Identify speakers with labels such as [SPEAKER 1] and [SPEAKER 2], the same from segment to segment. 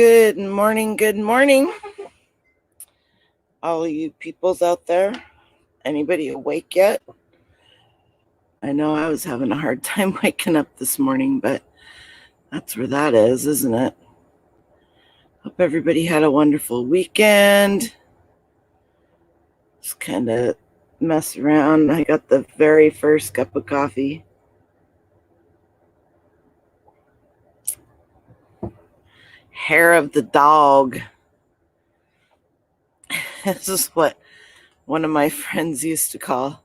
[SPEAKER 1] Good morning. All of you peoples out there. Anybody awake yet? I know I was having a hard time waking up this morning, but that's where that is, isn't it? Hope everybody had a wonderful weekend. Just kind of mess around. I got the very first cup of coffee. Hair of the dog. This is what one of my friends used to call,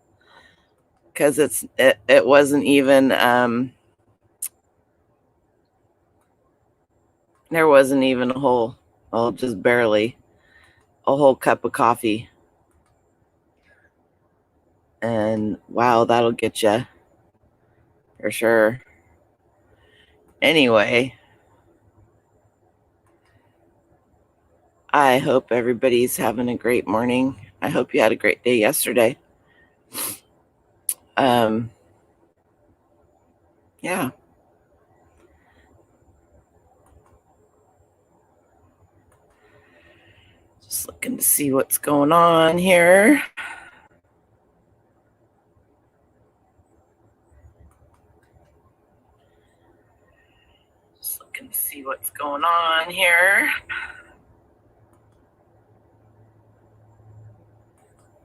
[SPEAKER 1] because it wasn't even there wasn't even a whole, well, just barely a whole cup of coffee. And wow, that'll get you for sure. Anyway, I hope everybody's having a great morning. I hope you had a great day yesterday. Yeah. Just looking to see what's going on here. Just looking to see what's going on here.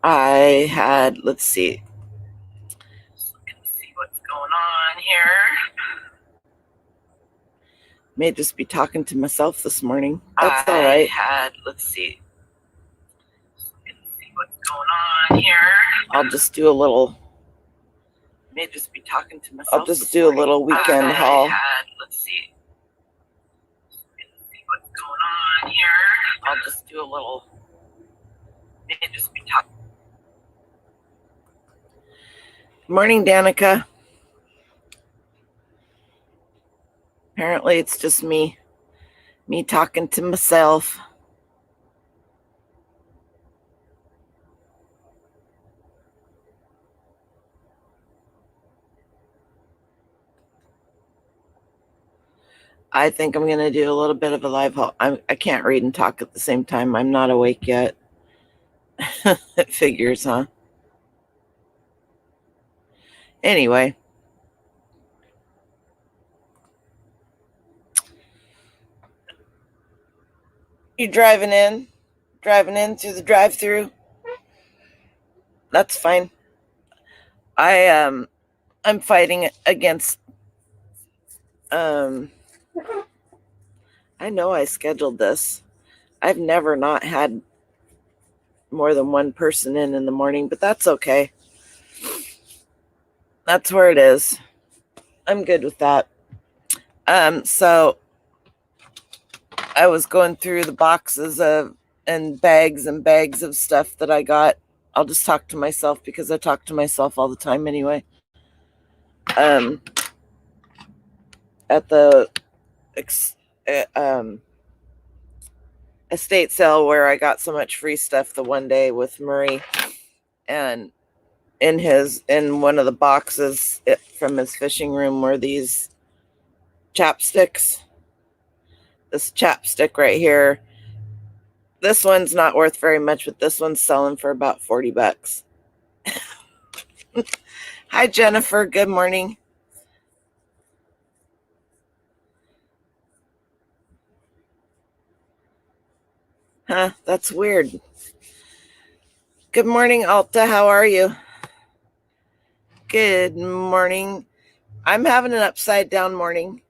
[SPEAKER 1] I had, let's see. Just looking to see what's going on here. May just be talking to myself this morning. That's all right. Let's see. Just looking to see what's going on here. I'll just do a little. May just be talking to myself. I'll just do a little weekend haul. Let's see. Just looking to see what's going on here. I'll just do a little. May just be talking. Good morning, Danica. Apparently it's just me talking to myself. I think I'm going to do a little bit of a live haul. I can't read and talk at the same time. I'm not awake yet. It figures, huh? Anyway. You driving in through the drive-through? That's fine. I'm fighting against I know I scheduled this. I've never not had more than one person in the morning, but that's okay. That's where it is. I'm good with that. So I was going through the boxes and bags of stuff that I got. I'll just talk to myself because I talk to myself all the time anyway. At the estate sale where I got so much free stuff the one day with Murray, and in one of the boxes from his fishing room were these chapsticks. This chapstick right here. This one's not worth very much, but this one's selling for about $40. Hi, Jennifer. Good morning. Huh, that's weird. Good morning, Alta. How are you? Good morning. I'm having an upside down morning.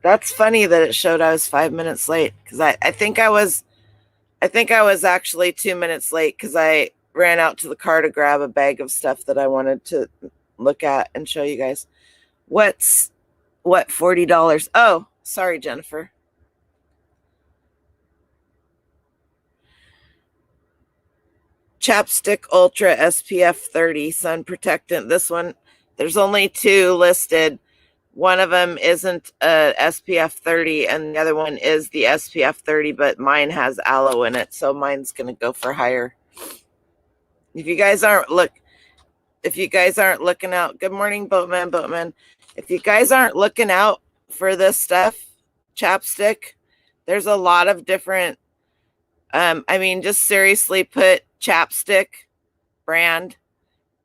[SPEAKER 1] That's funny that it showed I was 5 minutes late, because I think I was actually 2 minutes late because I ran out to the car to grab a bag of stuff that I wanted to look at and show you guys. What $40? Oh, sorry, Jennifer. Chapstick Ultra SPF 30 sun protectant. This one, there's only two listed. One of them isn't SPF 30 and the other one is the SPF 30, but mine has aloe in it, so mine's going to go for higher. If you guys aren't looking out, good morning, Boatman. If you guys aren't looking out for this stuff, chapstick. There's a lot of different, I mean, just seriously put chapstick brand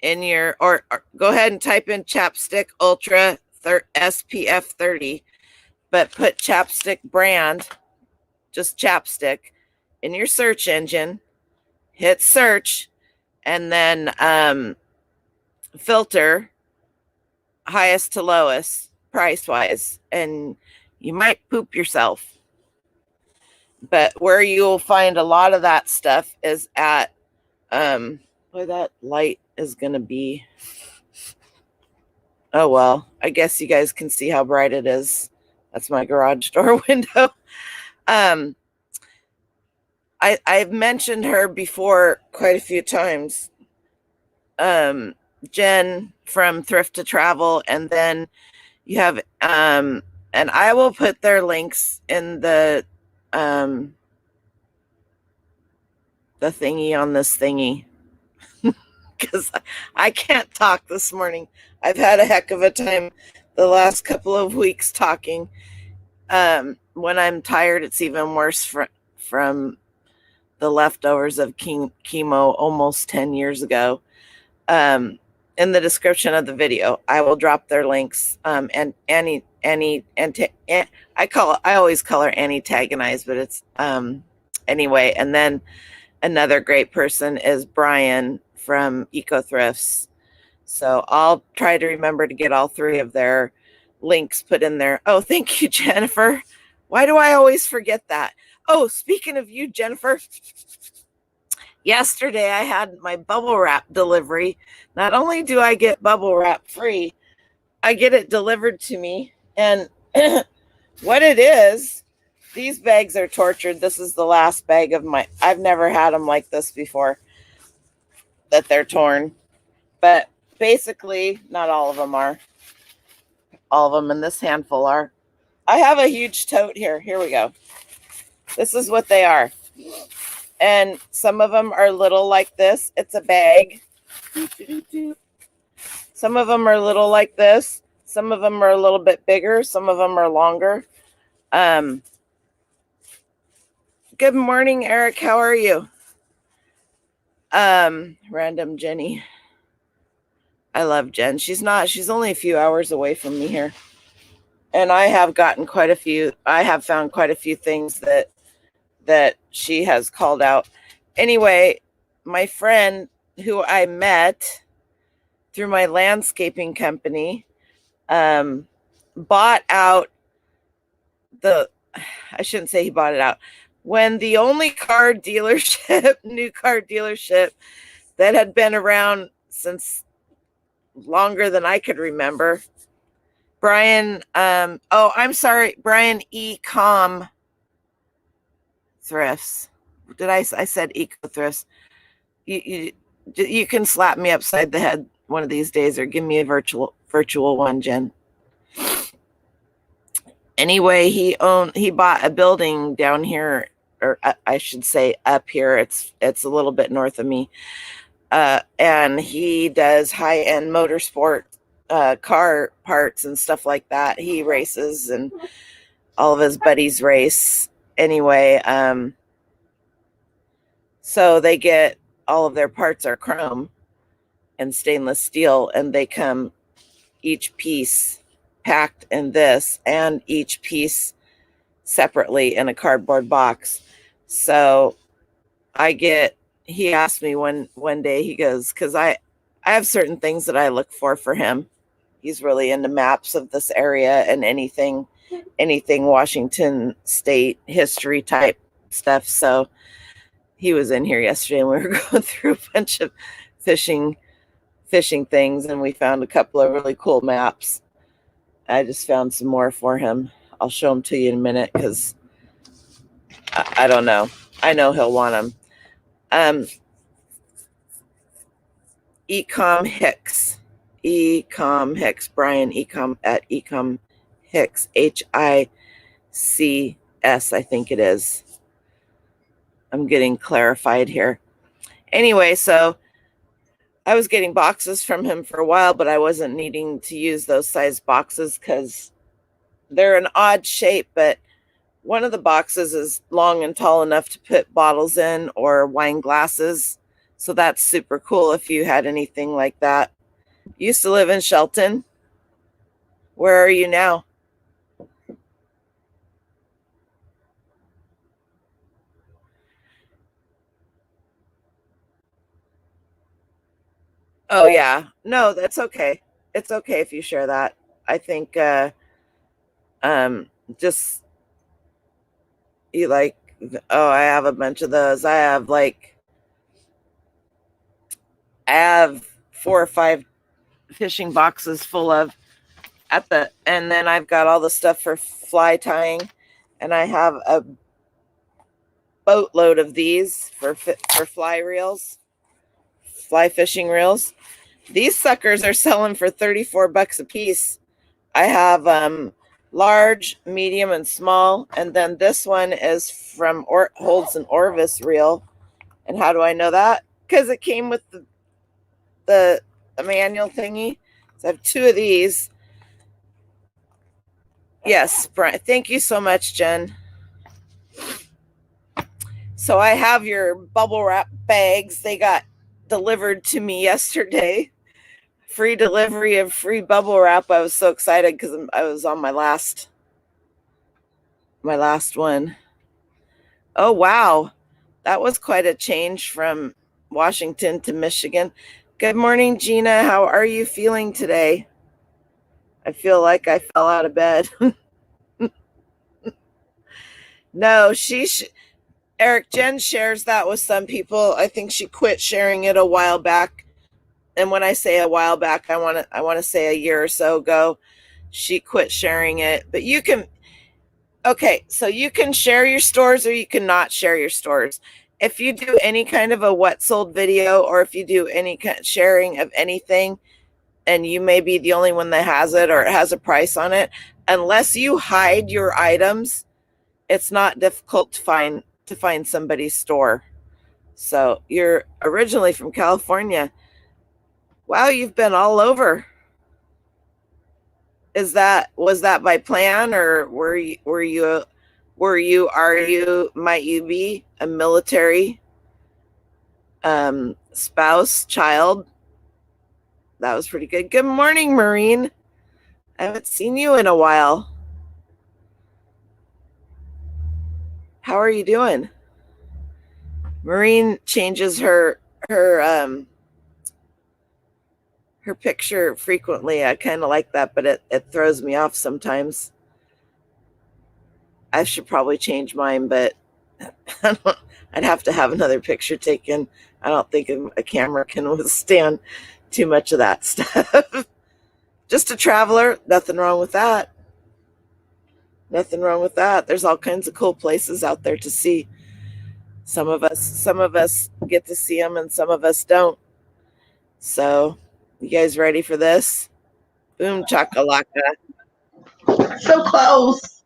[SPEAKER 1] in your, or go ahead and type in chapstick ultra SPF 30, but put chapstick brand, just chapstick, in your search engine, hit search, and then filter highest to lowest price wise, and you might poop yourself. But where you'll find a lot of that stuff is at where that light is going to be. Oh, well, I guess you guys can see how bright it is. That's my garage door window. I've mentioned her before quite a few times. Jen from Thrift to Travel, and then you have and I will put their links in the thingy on this thingy, because I can't talk this morning. I've had a heck of a time the last couple of weeks talking. When I'm tired, it's even worse from the leftovers of chemo almost 10 years ago. In the description of the video, I will drop their links. And Annie, I always call her antagonize, but it's anyway. And then another great person is Brian from Eco Thrifts. So I'll try to remember to get all three of their links put in there. Oh, thank you, Jennifer. Why do I always forget that? Oh, speaking of you, Jennifer, yesterday I had my bubble wrap delivery. Not only do I get bubble wrap free, I get it delivered to me. And what it is, these bags are tortured. This is the last bag of I've never had them like this before, that they're torn. But basically, not all of them are. All of them in this handful are. I have a huge tote here. Here we go. This is what they are. And some of them are little like this. It's a bag. Some of them are little like this. Some of them are a little bit bigger. Some of them are longer. Good morning, Eric. How are you? Random Jenny. I love Jen. She's only a few hours away from me here. And I have found quite a few things that she has called out. Anyway, my friend who I met through my landscaping company bought out I shouldn't say he bought it out. When the only new car dealership that had been around since longer than I could remember, Brian, Brian E-Com Thrifts. I said Eco Thrifts. You can slap me upside the head one of these days, or give me a virtual one, Jen. Anyway, he bought a building down here, or I should say up here. It's a little bit north of me. And he does high-end motorsport car parts and stuff like that. He races, and all of his buddies race. Anyway, so they get all of their parts are chrome and stainless steel, and they come each piece packed in this, and each piece separately in a cardboard box. So he asked me one day, he goes, because I have certain things that I look for him. He's really into maps of this area and anything Washington state history type stuff. So he was in here yesterday, and we were going through a bunch of fishing things, and we found a couple of really cool maps. I just found some more for him. I'll show them to you in a minute, because I don't know. I know he'll want them. Ecom Hicks, Brian Ecom at Ecom Hicks, HICS, I think it is. I'm getting clarified here. Anyway, so I was getting boxes from him for a while, but I wasn't needing to use those size boxes because they're an odd shape, but one of the boxes is long and tall enough to put bottles in or wine glasses. So that's super cool if you had anything like that. You used to live in Shelton. Where are you now? Oh yeah. No, that's okay. It's okay if you share that. I think um just you like, oh, I have a bunch of those. I have 4 or 5 fishing boxes full of and then I've got all the stuff for fly tying, and I have a boatload of these for fly reels, fly fishing reels. These suckers are selling for $34 a piece. I have large, medium, and small, and then this one is from holds an Orvis reel. And how do I know that? Because it came with the manual thingy. So I have 2 of these. Yes, Brian. Thank you so much, Jen. So I have your bubble wrap bags. They got delivered to me yesterday. Free delivery of free bubble wrap. I was so excited because I was on my last one. Oh wow, that was quite a change from Washington to Michigan. Good morning, Gina. How are you feeling today? I feel like I fell out of bed. No, Eric, Jen shares that with some people. I think she quit sharing it a while back. And when I say a while back, I want to say a year or so ago. She quit sharing it. But you can so you can share your stores or you can not share your stores. If you do any kind of a what sold video, or if you do any kind of sharing of anything, and you may be the only one that has it or it has a price on it, unless you hide your items, it's not difficult to find somebody's store. So you're originally from California. Wow, you've been all over. Was that by plan, or might you be a military spouse, child? That was pretty good. Good morning, Marine. I haven't seen you in a while. How are you doing? Marine changes her picture frequently. I kind of like that, but it throws me off sometimes. I should probably change mine, but I'd have to have another picture taken. I don't think a camera can withstand too much of that stuff. Just a traveler, nothing wrong with that. Nothing wrong with that. There's all kinds of cool places out there to see. Some of us get to see them, and some of us don't. So, you guys ready for this? Boom chakalaka.
[SPEAKER 2] So close.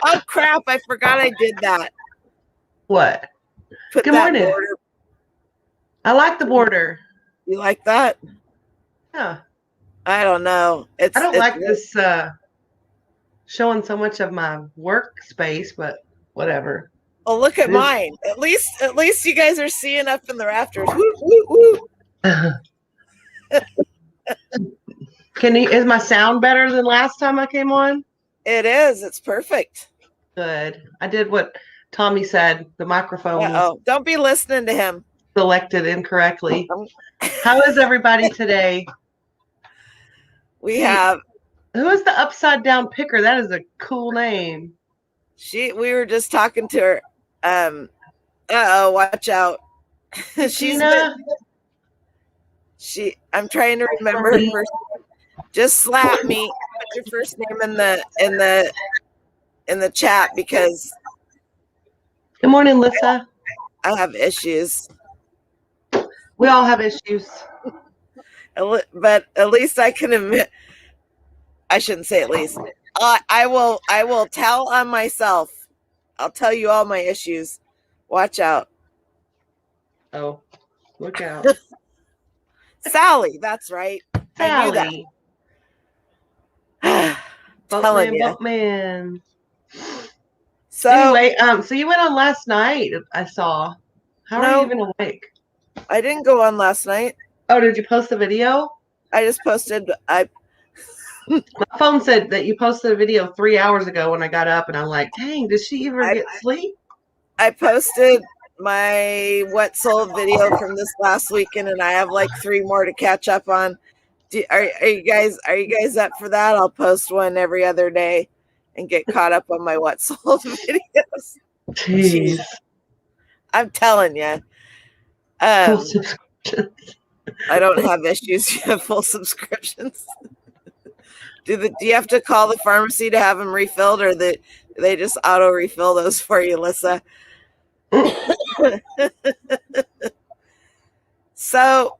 [SPEAKER 1] Oh crap, I forgot I did that.
[SPEAKER 2] What?
[SPEAKER 1] Put
[SPEAKER 2] Good
[SPEAKER 1] that
[SPEAKER 2] morning.
[SPEAKER 1] border.
[SPEAKER 2] I like the border.
[SPEAKER 1] You like that?
[SPEAKER 2] Yeah.
[SPEAKER 1] I don't know.
[SPEAKER 2] I don't like this showing so much of my workspace, but whatever.
[SPEAKER 1] Oh, look at mine. At least you guys are seeing up in the rafters. Woo, woo, woo.
[SPEAKER 2] Is my sound better than last time I came on?
[SPEAKER 1] It is. It's perfect.
[SPEAKER 2] Good. I did what Tommy said. The microphone was
[SPEAKER 1] don't be listening to him.
[SPEAKER 2] Selected incorrectly. How is everybody today?
[SPEAKER 1] We have.
[SPEAKER 2] Who is the upside down picker? That is a cool name.
[SPEAKER 1] We were just talking to her. Watch out. I'm trying to remember her first. Just slap me. Put your first name in the chat, because.
[SPEAKER 2] Good morning, Lissa.
[SPEAKER 1] I have issues.
[SPEAKER 2] We all have issues.
[SPEAKER 1] But at least I can admit. I shouldn't say at least. I will tell on myself. I'll tell you all my issues. Watch out.
[SPEAKER 2] Oh, look out.
[SPEAKER 1] Sally, that's right.
[SPEAKER 2] Sally.
[SPEAKER 1] I knew that. telling you.
[SPEAKER 2] Boatman.
[SPEAKER 1] So
[SPEAKER 2] anyway, so you went on last night, I saw. How are you even awake?
[SPEAKER 1] I didn't go on last night.
[SPEAKER 2] Oh, did you post the video?
[SPEAKER 1] I just posted.
[SPEAKER 2] My phone said that you posted a video 3 hours ago when I got up, and I'm like, dang, did she ever get sleep?
[SPEAKER 1] I posted my What Sold video from this last weekend, and I have like 3 more to catch up on. Are you guys up for that? I'll post one every other day and get caught up on my What Sold videos.
[SPEAKER 2] Jeez.
[SPEAKER 1] I'm telling you.
[SPEAKER 2] Full subscriptions.
[SPEAKER 1] I don't have issues. You have full subscriptions. Do you have to call the pharmacy to have them refilled, or they just auto refill those for you, Lissa? So,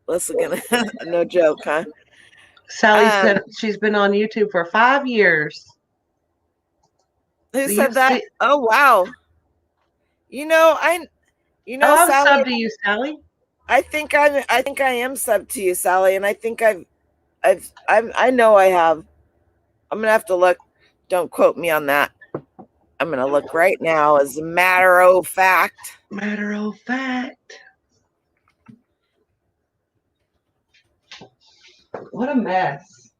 [SPEAKER 1] Lissa gonna no joke, huh?
[SPEAKER 2] Sally said she's been on YouTube for 5 years.
[SPEAKER 1] Who said that? Oh wow.
[SPEAKER 2] I'm
[SPEAKER 1] Sally,
[SPEAKER 2] subbed to you, Sally.
[SPEAKER 1] I think I am subbed to you, Sally, and I think I know I have. I'm gonna have to look. Don't quote me on that. I'm gonna look right now. As a matter of fact.
[SPEAKER 2] Matter of fact. What a mess.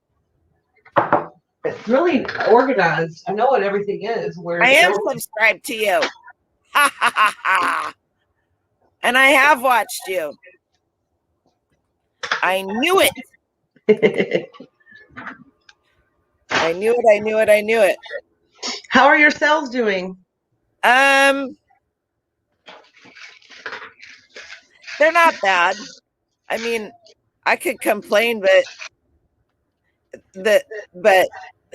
[SPEAKER 2] It's really organized. I know what everything is.
[SPEAKER 1] I am subscribed to you. Ha ha ha ha. And I have watched you. I knew it. I knew it.
[SPEAKER 2] How are your sales doing?
[SPEAKER 1] They're not bad. I mean, I could complain, but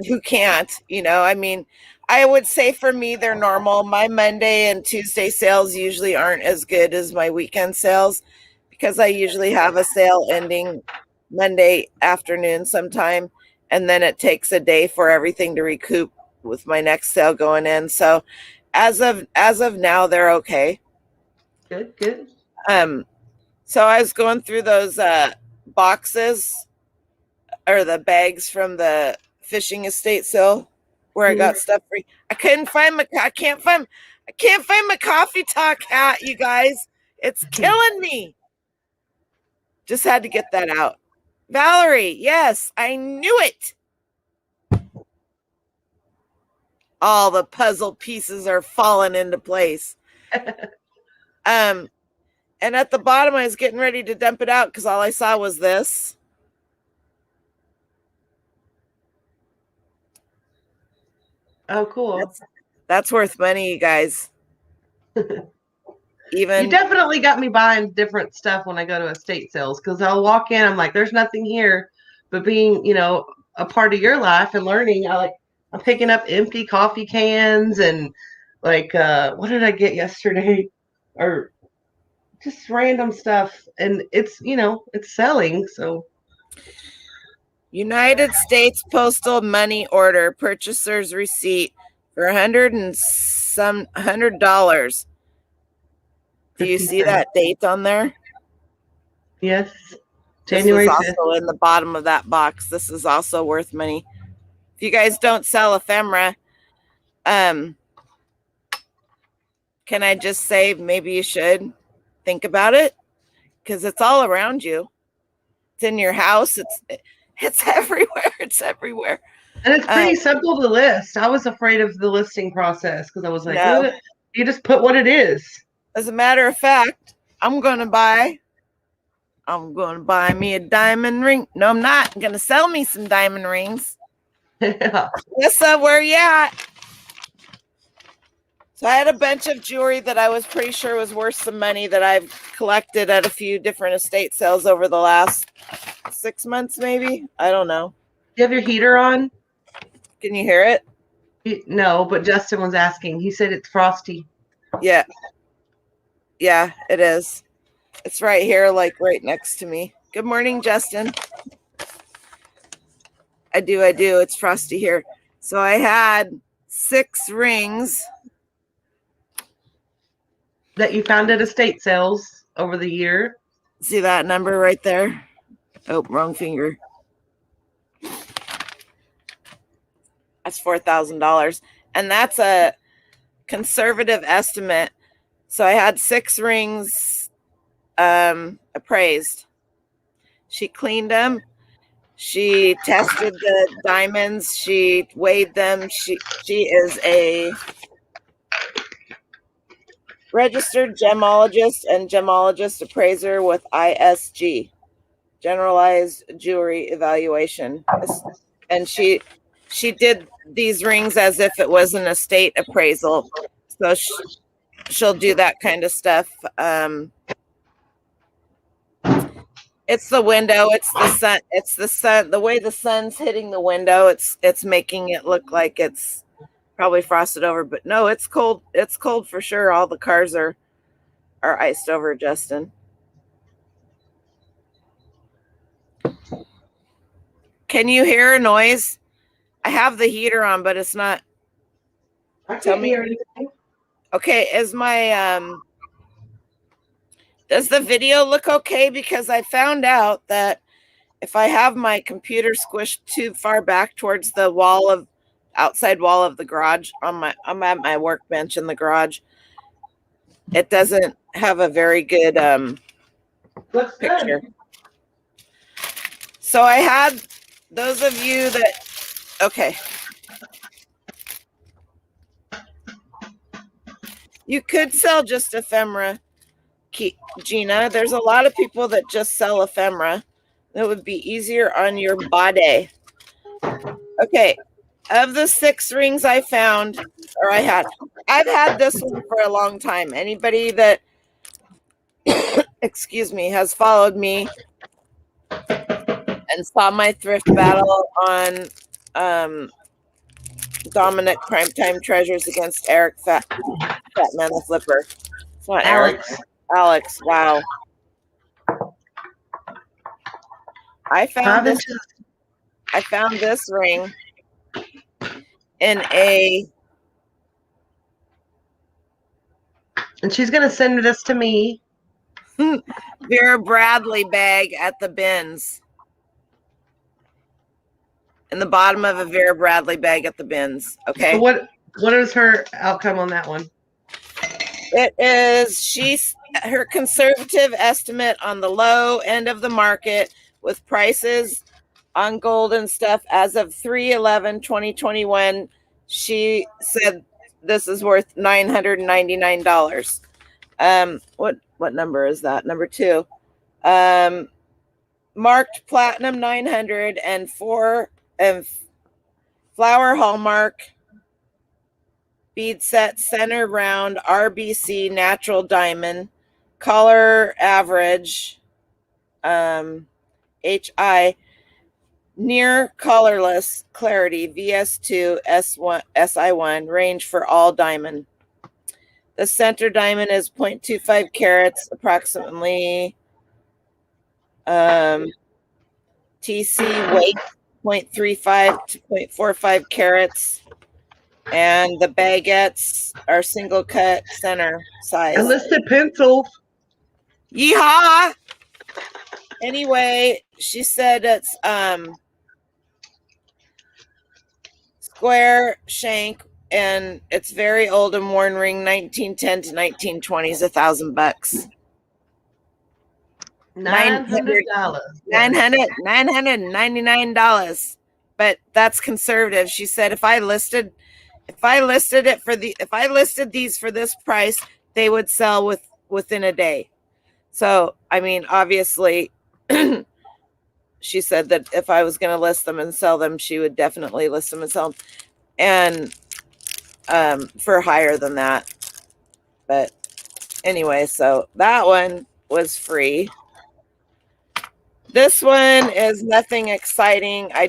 [SPEAKER 1] who can't? I mean, I would say for me, they're normal. My Monday and Tuesday sales usually aren't as good as my weekend sales because I usually have a sale ending Monday afternoon sometime, and then it takes a day for everything to recoup with my next sale going in. So as of now, they're okay.
[SPEAKER 2] Good.
[SPEAKER 1] So I was going through those boxes or the bags from the fishing estate sale where I got stuff free. I can't find my coffee talk hat, you guys. It's killing me. Just had to get that out. Valerie, yes, I knew it. All the puzzle pieces are falling into place. And at the bottom, I was getting ready to dump it out because all I saw was this.
[SPEAKER 2] Oh, cool.
[SPEAKER 1] That's worth money, you guys.
[SPEAKER 2] You definitely got me buying different stuff when I go to estate sales because I'll walk in, I'm like, there's nothing here. But being, a part of your life and learning, I'm picking up empty coffee cans and what did I get yesterday? Or just random stuff. And it's selling. So
[SPEAKER 1] United States Postal Money Order purchaser's receipt for $100. Do you see that date on there?
[SPEAKER 2] Yes. January 5th.
[SPEAKER 1] This is also in the bottom of that box. This is also worth money. If you guys don't sell ephemera, can I just say maybe you should think about it? Because it's all around you. It's in your house. It's everywhere. It's everywhere.
[SPEAKER 2] And it's pretty simple to list. I was afraid of the listing process because I was like, no. You just put what it is.
[SPEAKER 1] As a matter of fact, I'm going to buy me a diamond ring. No, I'm not. I'm going to sell me some diamond rings. Lissa, where you at? So I had a bunch of jewelry that I was pretty sure was worth some money that I've collected at a few different estate sales over the last 6 months, maybe. I don't know.
[SPEAKER 2] You have your heater on?
[SPEAKER 1] Can you hear it?
[SPEAKER 2] No, but Justin was asking. He said it's frosty.
[SPEAKER 1] Yeah. Yeah, it is. It's right here, right next to me. Good morning, Justin. I do. It's frosty here. So I had 6 rings.
[SPEAKER 2] That you found at estate sales over the year.
[SPEAKER 1] See that number right there? Oh, wrong finger. That's $4,000. And that's a conservative estimate. So I had 6 rings appraised. She cleaned them. She tested the diamonds. She weighed them. She is a registered gemologist and gemologist appraiser with ISG, Generalized Jewelry Evaluation. And she did these rings as if it was an estate appraisal. So she'll do that kind of stuff. It's the window. It's the sun. It's the sun. The way the sun's hitting the window, it's making it look like it's probably frosted over. But no, it's cold. It's cold for sure. All the cars are iced over, Justin. Can you hear a noise? I have the heater on, but it's not.
[SPEAKER 2] Tell me. Hear anything.
[SPEAKER 1] Okay, is my does the video look okay? Because I found out that if I have my computer squished too far back towards the outside wall of the garage I'm at my workbench in the garage, it doesn't have a very good picture. So I had those of you that, okay. You could sell just ephemera, Gina. There's a lot of people that just sell ephemera. That would be easier on your body. Okay. Of the 6 rings I found, or I've had this one for a long time. Anybody that, excuse me, has followed me and saw my thrift battle on Dominic Primetime Treasures against Eric Fat Man the Flipper. It's not
[SPEAKER 2] Alex.
[SPEAKER 1] Eric. Alex, wow. I found this ring in a,
[SPEAKER 2] and she's gonna send this to me,
[SPEAKER 1] Vera Bradley bag at the bins. In the bottom of a Vera Bradley bag at the bins. Okay.
[SPEAKER 2] So what is her outcome on that one?
[SPEAKER 1] It is her conservative estimate on the low end of the market with prices on gold and stuff as of 3/11/2021. She said this is worth $999. What number is that? Number 2. Marked platinum 900 and 4 and flower hallmark bead set, center round, RBC natural diamond, color average, HI, near colorless clarity, VS2, S1, SI1, range for all diamond. The center diamond is 0.25 carats, approximately TC weight 0.35 to 0.45 carats. And the baguettes are single cut center size.
[SPEAKER 2] Enlisted pencils.
[SPEAKER 1] Yeehaw! Anyway, she said it's square shank and it's very old and worn ring, 1910 to 1920 is $1,000.
[SPEAKER 2] $900.
[SPEAKER 1] $999. But that's conservative. She said if I listed these for this price, they would sell within a day. So, I mean, obviously, she said that if I was going to list them and sell them, she would definitely list them and sell them, and for higher than that. But anyway, so that one was free. This one is nothing exciting. I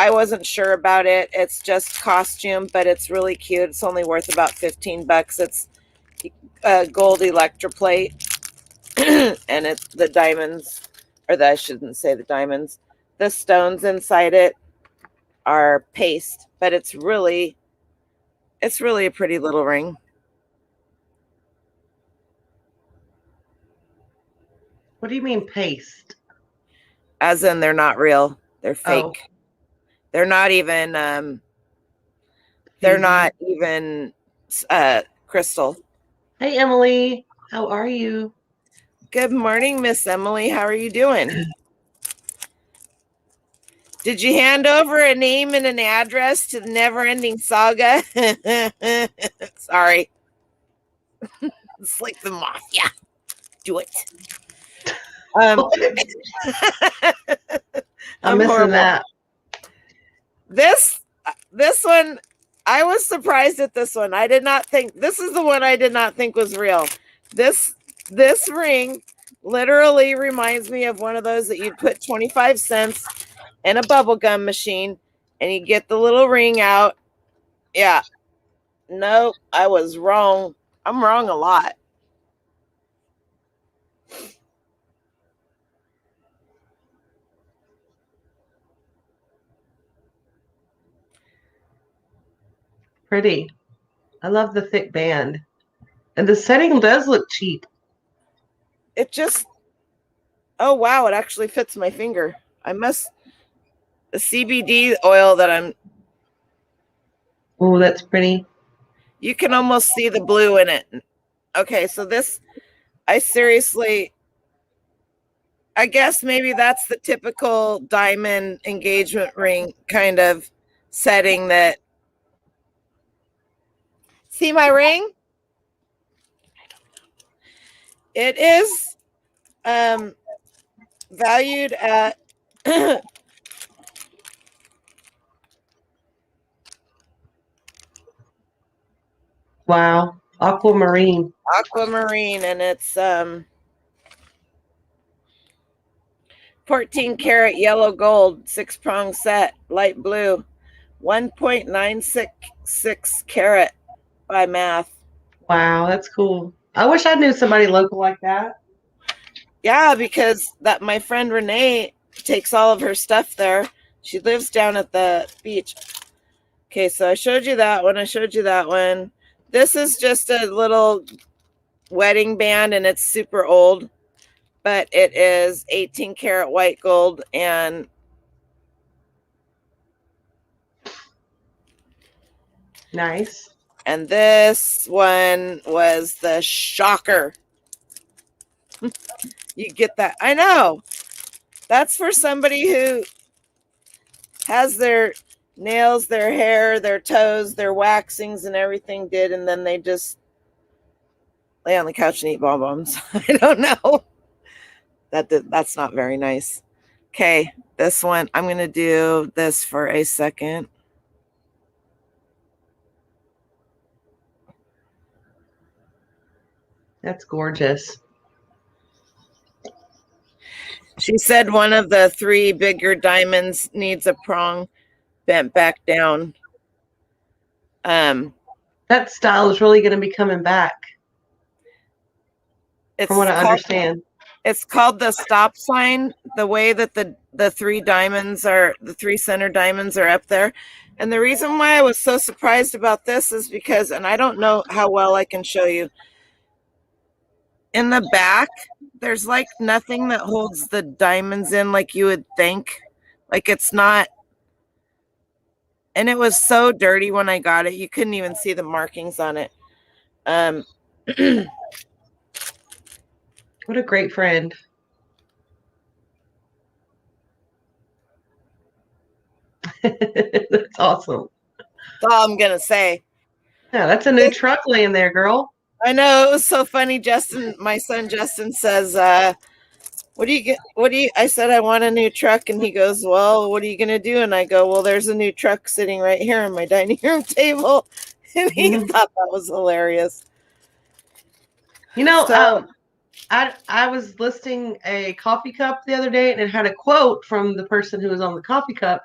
[SPEAKER 1] wasn't sure about it. It's just costume, but it's really cute. It's only worth about $15. It's a gold electroplate, and it's the diamonds, I shouldn't say the diamonds. The stones inside it are paste, but it's really a pretty little ring.
[SPEAKER 2] What do you mean paste?
[SPEAKER 1] As in, they're not real. They're fake.
[SPEAKER 2] Oh.
[SPEAKER 1] They're not even. They're not even crystal.
[SPEAKER 2] Hey, Emily. How are you?
[SPEAKER 1] Good morning, Miss Emily. How are you doing? Did you hand over a name and an address to the Never-Ending Saga? Sorry. It's like the mafia. Do it.
[SPEAKER 2] I'm missing
[SPEAKER 1] horrible.
[SPEAKER 2] that.
[SPEAKER 1] This one, I was surprised at this one. I did not think, this is the one I did not think was real. This ring literally reminds me of one of those that you'd put 25 cents in a bubble gum machine and you get the little ring out. Yeah. No, I was wrong. I'm wrong a lot.
[SPEAKER 2] Pretty. I love the thick band. And the setting does look cheap.
[SPEAKER 1] It just, oh wow, it actually fits my finger. The CBD oil that I'm.
[SPEAKER 2] Oh, that's pretty.
[SPEAKER 1] You can almost see the blue in it. Okay, so this, I guess maybe that's the typical diamond engagement ring kind of setting that. See my ring? It is valued at
[SPEAKER 2] Wow. Aquamarine.
[SPEAKER 1] aquamarine, and it's 14 karat yellow gold, 6-prong set, light blue, 1.966 carat by math.
[SPEAKER 2] Wow, that's cool. I wish I knew somebody local like that.
[SPEAKER 1] Yeah, because that my friend Renee takes all of her stuff there. She lives down at the beach. Okay, so I showed you that one. I showed you that one. This is just a little wedding band, and it's super old, but it is 18 karat white gold. And
[SPEAKER 2] Nice.
[SPEAKER 1] And this one was the shocker. You get that? I know. That's for somebody who has their nails, their hair, their toes, their waxings and everything did, and then they just lay on the couch and eat bonbons. I don't know. That's not very nice. Okay, this one, I'm going to do this for a second.
[SPEAKER 2] That's gorgeous.
[SPEAKER 1] She said one of the 3 bigger diamonds needs a prong bent back down.
[SPEAKER 2] That style is really going to be coming back. From what I understand.
[SPEAKER 1] It's called the stop sign, the way that the 3 diamonds are, the 3 center diamonds are up there. And the reason why I was so surprised about this is because, and I don't know how well I can show you, in the back, there's like nothing that holds the diamonds in like you would think. Like it's not, and it was so dirty when I got it. You couldn't even see the markings on it.
[SPEAKER 2] What a great friend. That's awesome.
[SPEAKER 1] That's all I'm gonna say.
[SPEAKER 2] Yeah, that's a new truck laying there, girl.
[SPEAKER 1] I know, it was so funny. Justin, my son Justin says, what do you I said I want a new truck, and he goes, well, what are you gonna do? And I go, well, there's a new truck sitting right here on my dining room table. And he thought that was hilarious.
[SPEAKER 2] You know, I was listing a coffee cup the other day, and it had a quote from the person who was on the coffee cup,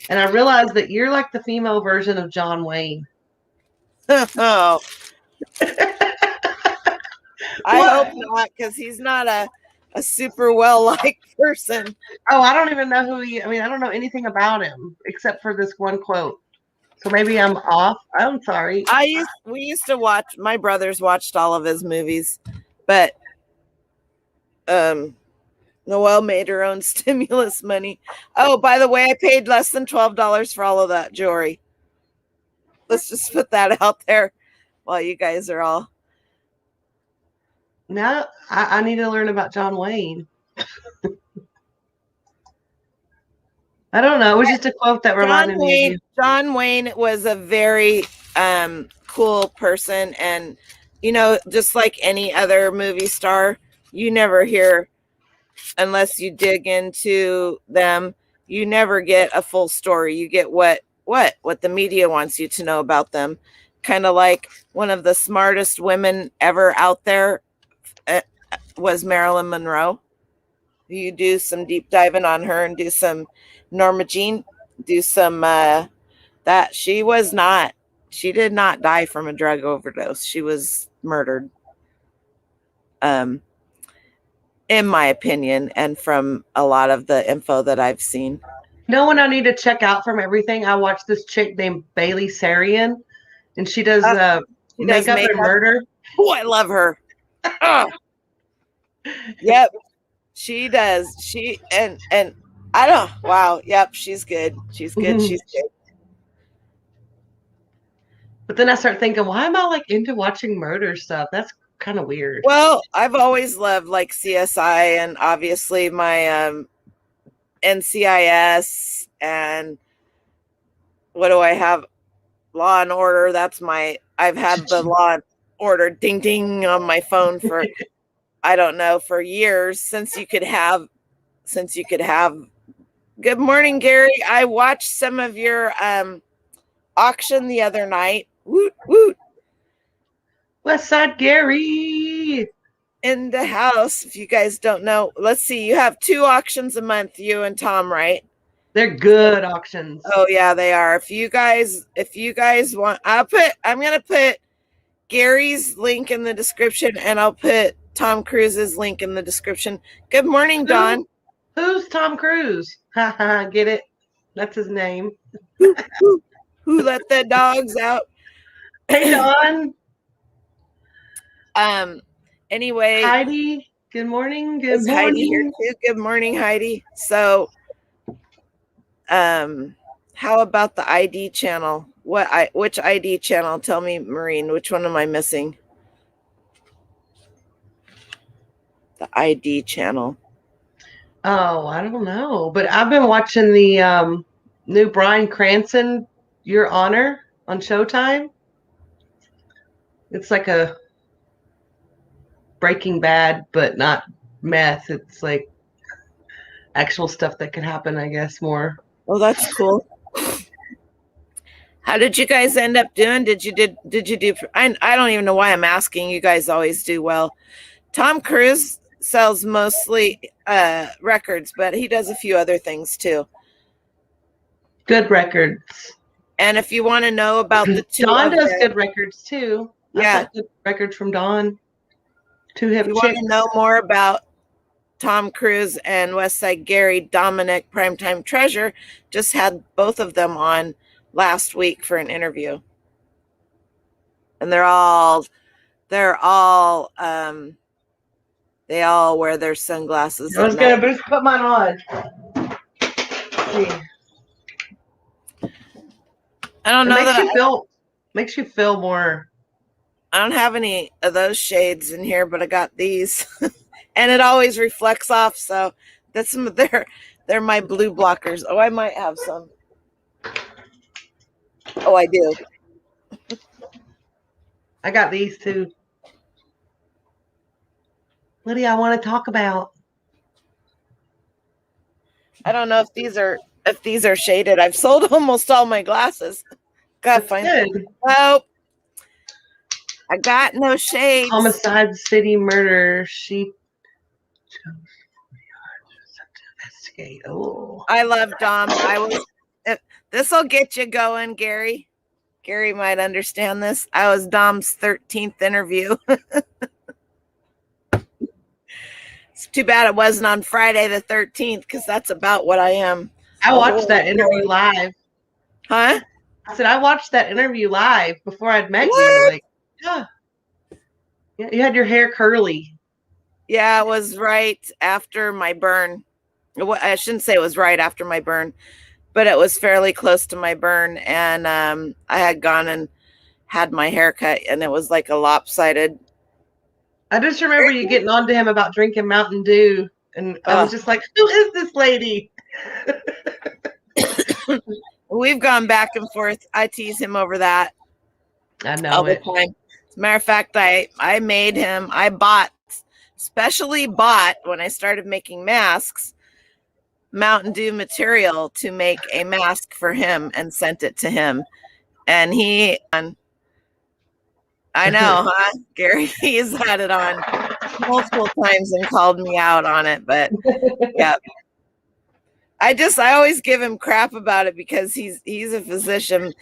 [SPEAKER 2] and I realized that you're like the female version of John Wayne.
[SPEAKER 1] Oh. I hope not, because he's not a super well-liked person.
[SPEAKER 2] Oh, I don't even know I don't know anything about him except for this one quote. So maybe I'm off. I'm sorry.
[SPEAKER 1] We used to watch, my brothers watched all of his movies, but Noelle made her own stimulus money. Oh, by the way, I paid less than $12 for all of that jewelry. Let's just put that out there while you guys are all.
[SPEAKER 2] Now I need to learn about John Wayne. I don't know. It was just a quote that reminded me of you.
[SPEAKER 1] John Wayne was a very cool person, and just like any other movie star, you never hear, unless you dig into them, you never get a full story. You get what the media wants you to know about them. Kind of like one of the smartest women ever out there was Marilyn Monroe. You do some deep diving on her and do some Norma Jean, do some that she did not die from a drug overdose. She was murdered. In my opinion, and from a lot of the info that I've seen.
[SPEAKER 2] No one I need to check out from everything. I watched this chick named Bailey Sarian, and she does makeup and murder.
[SPEAKER 1] Oh, I love her. Yep, she does. She and I don't. Wow. Yep, she's good. She's good. She's good.
[SPEAKER 2] But then I start thinking, why am I like into watching murder stuff? That's kind of weird.
[SPEAKER 1] Well, I've always loved like CSI and obviously my NCIS and what do I have? Law and Order. I've had the Law and Order ding ding on my phone for I don't know, for years, since you could have Good morning, Gary. I watched some of your auction the other night. Woot woot.
[SPEAKER 2] Westside Gary
[SPEAKER 1] in the house. If you guys don't know, let's see. You have 2 auctions a month, you and Tom, right?
[SPEAKER 2] They're good auctions.
[SPEAKER 1] Oh yeah, they are. If you guys want, I'm gonna put Gary's link in the description, and I'll put Tom Cruise's link in the description. Good morning, Don.
[SPEAKER 2] Who's Tom Cruise? Get it? That's his name.
[SPEAKER 1] Who let the dogs out?
[SPEAKER 2] Hey, Don.
[SPEAKER 1] Anyway,
[SPEAKER 2] Heidi. Good morning. Good morning.
[SPEAKER 1] Heidi here too. Good morning, Heidi. So, how about the ID channel? Which ID channel? Tell me, Maureen. Which one am I missing? The ID channel.
[SPEAKER 2] Oh, I don't know, but I've been watching the new Bryan Cranston, Your Honor, on Showtime. It's like a Breaking Bad, but not meth. It's like actual stuff that could happen, I guess, more.
[SPEAKER 1] Oh, that's cool. How did you guys end up doing? Did you do? I don't even know why I'm asking. You guys always do well. Tom Cruise sells mostly records, but he does a few other things too.
[SPEAKER 2] Good records.
[SPEAKER 1] And if you want to know about the 2,
[SPEAKER 2] Dawn does good records too.
[SPEAKER 1] Yeah,
[SPEAKER 2] good records from Dawn. 2 hip chicks.
[SPEAKER 1] You want to know more about Tom Cruise and Westside Gary, Dominic, Primetime Treasure just had both of them on last week for an interview. And they all they all wear their sunglasses.
[SPEAKER 2] I was going to put mine on.
[SPEAKER 1] I don't know.
[SPEAKER 2] Makes you feel more.
[SPEAKER 1] I don't have any of those shades in here, but I got these. And it always reflects off, so they're my blue blockers. Oh, I might have some. Oh, I do.
[SPEAKER 2] I got these too. What do y'all want to talk about?
[SPEAKER 1] I don't know if these are shaded. I've sold almost all my glasses. Gotta find them. Oh, I got no shades.
[SPEAKER 2] Homicide, city murder, sheep. Investigate. Oh,
[SPEAKER 1] I love Dom. This will get you going, Gary. Gary might understand this. I was Dom's 13th interview. It's too bad it wasn't on Friday the 13th, because that's about what I am.
[SPEAKER 2] I watched that interview live.
[SPEAKER 1] Huh?
[SPEAKER 2] I said I watched that interview live before I'd met you. Like, yeah, you had your hair curly.
[SPEAKER 1] Yeah, it was right after my burn. I shouldn't say it was right after my burn, but it was fairly close to my burn. And I had gone and had my hair cut, and it was like a lopsided.
[SPEAKER 2] I just remember you getting on to him about drinking Mountain Dew, and I was just like, "Who is this lady?"
[SPEAKER 1] We've gone back and forth. I tease him over that.
[SPEAKER 2] I know
[SPEAKER 1] all
[SPEAKER 2] it.
[SPEAKER 1] The time. As a matter of fact, I made him. Specially bought when I started making masks, Mountain Dew material to make a mask for him and sent it to him. And I know, huh? Gary, he's had it on multiple times and called me out on it, but yeah. I always give him crap about it because he's a physician,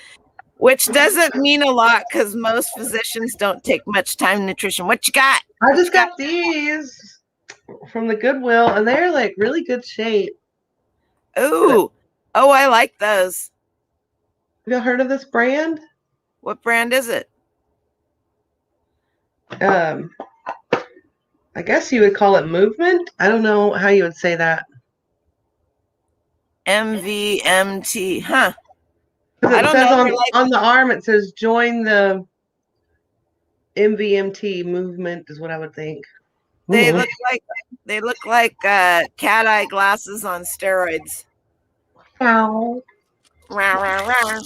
[SPEAKER 1] which doesn't mean a lot because most physicians don't take much time nutrition. What you got?
[SPEAKER 2] I just got these from the Goodwill, and they're like really good shape.
[SPEAKER 1] Oh, I like those.
[SPEAKER 2] Have you heard of this brand?
[SPEAKER 1] What brand is it?
[SPEAKER 2] I guess you would call it Movement. I don't know how you would say that.
[SPEAKER 1] MVMT, huh?
[SPEAKER 2] It says on the arm, it says join the MVMT movement is what I would think.
[SPEAKER 1] They look like cat eye glasses on steroids.
[SPEAKER 2] Ow.
[SPEAKER 1] Rah, rah, rah.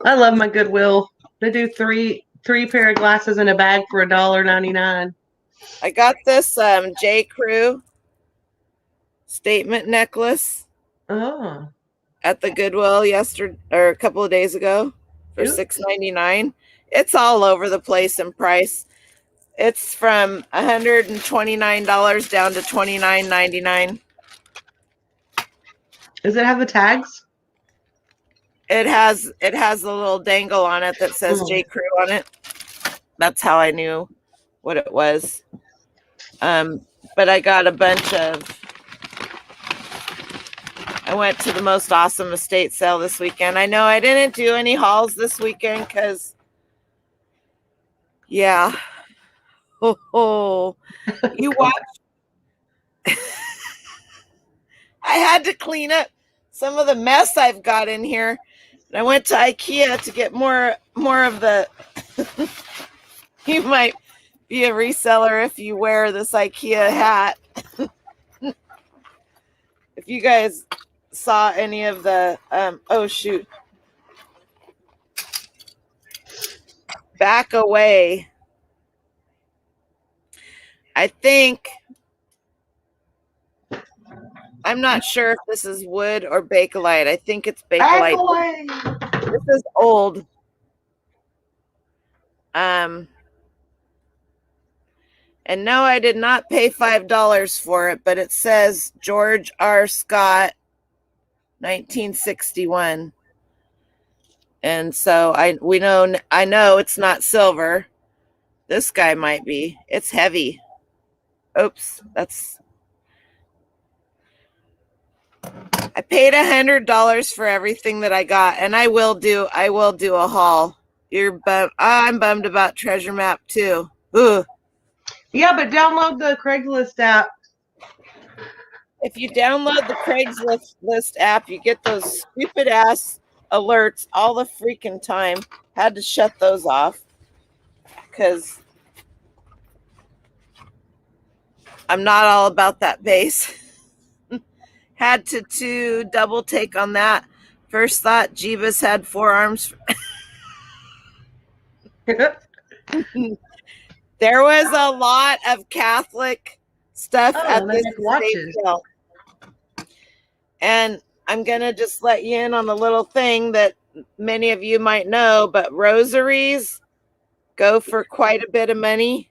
[SPEAKER 2] I love my Goodwill. They do three pair of glasses in a bag for $1.99.
[SPEAKER 1] I got this J. Crew statement necklace.
[SPEAKER 2] Oh.
[SPEAKER 1] At the Goodwill yesterday or a couple of days ago for $6.99. It's all over the place in price. It's from $129 down to $29.99.
[SPEAKER 2] Does it have the tags?
[SPEAKER 1] It has a little dangle on it that says J. Crew on it. That's how I knew what it was. But I got a bunch of. I went to the most awesome estate sale this weekend. I know I didn't do any hauls this weekend because, yeah. Oh, you watch. I had to clean up some of the mess I've got in here. And I went to IKEA to get more of the. You might be a reseller if you wear this IKEA hat. If you guys saw any of the oh shoot, back away. I think I'm not sure if this is wood or Bakelite. I think it's Bakelite. This is old. And no, I did not pay $5 for it, but it says George R. Scott 1961. And so I know it's not silver. This guy might be. It's heavy. Oops, I paid $100 for everything that I got, and I will do a haul. I'm bummed about Treasure Map too. Ugh.
[SPEAKER 2] Yeah, but download the Craigslist app.
[SPEAKER 1] If you download the Craigslist app, you get those stupid ass alerts all the freaking time. Had to shut those off because I'm not all about that base. Had to double take on that. First thought, Jeebus had 4 arms. There was a lot of Catholic stuff at this estate sale. And I'm going to just let you in on a little thing that many of you might know, but rosaries go for quite a bit of money.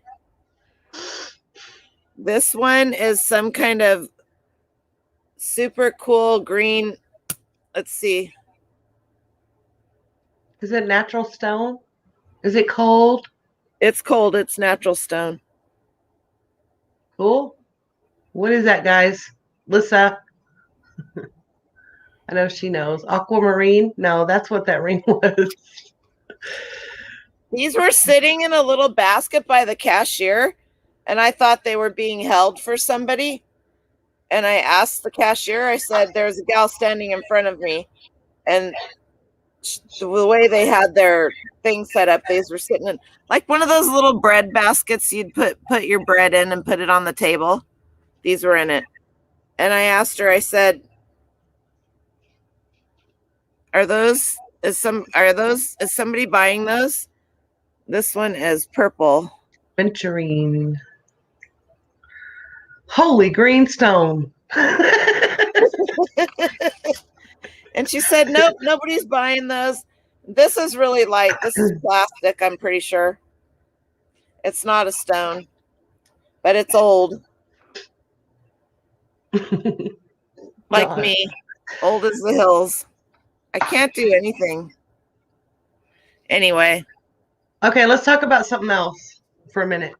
[SPEAKER 1] This one is some kind of super cool green. Let's see.
[SPEAKER 2] Is it natural stone? Is it cold?
[SPEAKER 1] It's cold. It's natural stone.
[SPEAKER 2] Cool. What is that, guys? Lissa. I know she knows. Aquamarine? No, that's what that ring was.
[SPEAKER 1] These were sitting in a little basket by the cashier and I thought they were being held for somebody. And I asked the cashier, I said, there's a gal standing in front of me. And the way they had their thing set up, they were sitting in like one of those little bread baskets you'd put your bread in and put it on the table. These were in it. And I asked her, I said, is somebody buying those? This one is purple.
[SPEAKER 2] Venturine. Holy greenstone.
[SPEAKER 1] And she said, nope, nobody's buying those. This is really light. This is plastic, I'm pretty sure. It's not a stone, but it's old. Like
[SPEAKER 2] God.
[SPEAKER 1] me, old as the hills. I can't do anything. Anyway.
[SPEAKER 2] Okay, let's talk about something else for a minute.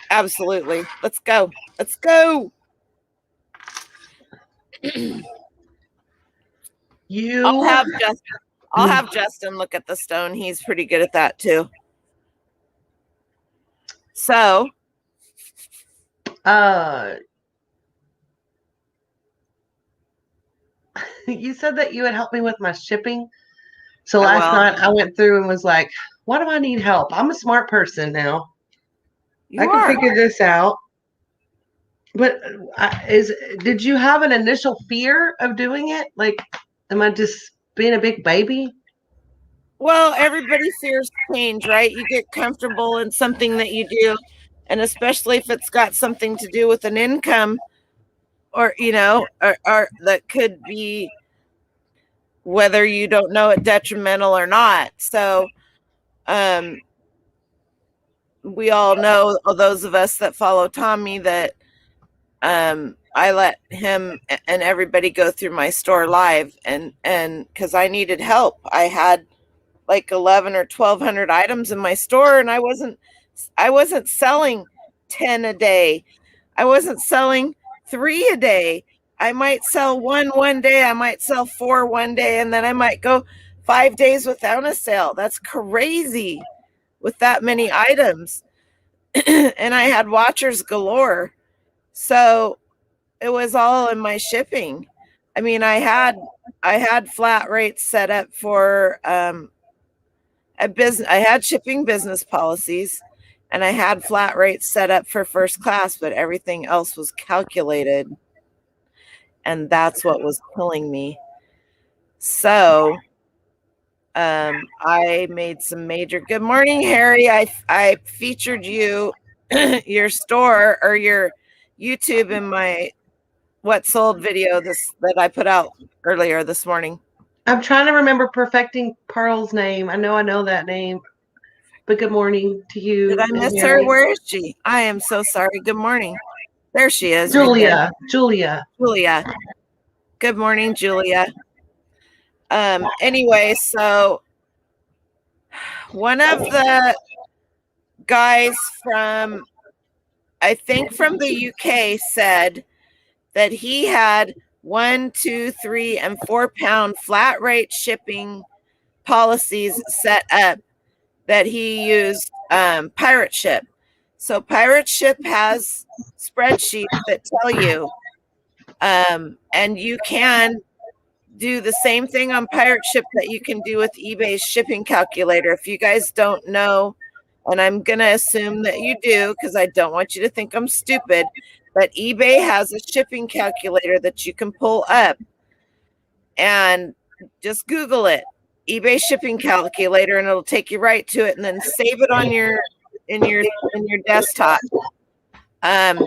[SPEAKER 1] Absolutely. Let's go. Let's go. I'll have Justin look at the stone. He's pretty good at that too. So,
[SPEAKER 2] you said that you would help me with my shipping. So last night I went through and was like, why do I need help? I'm a smart person now. I can figure this out. But did you have an initial fear of doing it? Like, am I just being a big baby?
[SPEAKER 1] Well, everybody fears change, right? You get comfortable in something that you do, and especially if it's got something to do with an income, or or that could be, whether you don't know it, detrimental or not. So, we all know, those of us that follow Tommy, that I let him and everybody go through my store live, and because I needed help. I had like 11 or 1,200 items in my store, and I wasn't selling 10 a day. I wasn't selling 3 a day. I might sell one day, I might sell 4 one day, and then I might go 5 days without a sale. That's crazy with that many items. And I had watchers galore. So it was all in my shipping. I mean, I had flat rates set up for a business. I had shipping business policies, and I had flat rates set up for first class, but everything else was calculated. And that's what was killing me. So I made some major. Good morning, Harry. I featured your store or your YouTube in my what sold video that I put out earlier this morning.
[SPEAKER 2] I'm trying to remember Perfecting Pearl's name. I know that name. But good morning to you.
[SPEAKER 1] Did I miss her? Where is she? I am so sorry. Good morning. There she is.
[SPEAKER 2] Julia.
[SPEAKER 1] Right there. Julia. Good morning, Julia. Anyway, so one of the guys from, I think from the UK, said that he had 1, 2, 3, and 4 pound flat rate shipping policies set up, that he used Pirate Ship. So Pirate Ship has spreadsheets that tell you, and you can do the same thing on Pirate Ship that you can do with eBay's shipping calculator. If you guys don't know, and I'm going to assume that you do because I don't want you to think I'm stupid, but eBay has a shipping calculator that you can pull up, and just Google it, eBay shipping calculator, and it'll take you right to it, and then save it on your in your desktop. But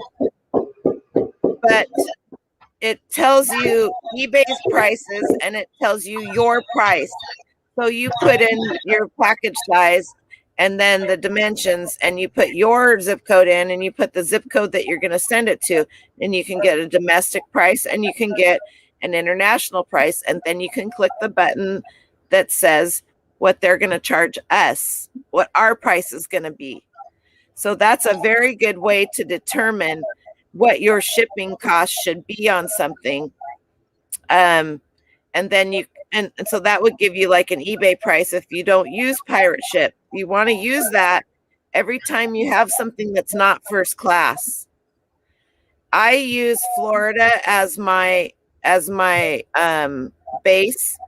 [SPEAKER 1] it tells you eBay's prices, and it tells you your price. So you put in your package size and then the dimensions, and you put your zip code in, and you put the zip code that you're going to send it to, and you can get a domestic price, and you can get an international price, and then you can click the button that says what they're going to charge us, what our price is going to be. So that's a very good way to determine what your shipping cost should be on something. And then and so that would give you like an eBay price if you don't use Pirate Ship. You want to use that, every time you have something that's not first class. I use Florida as my base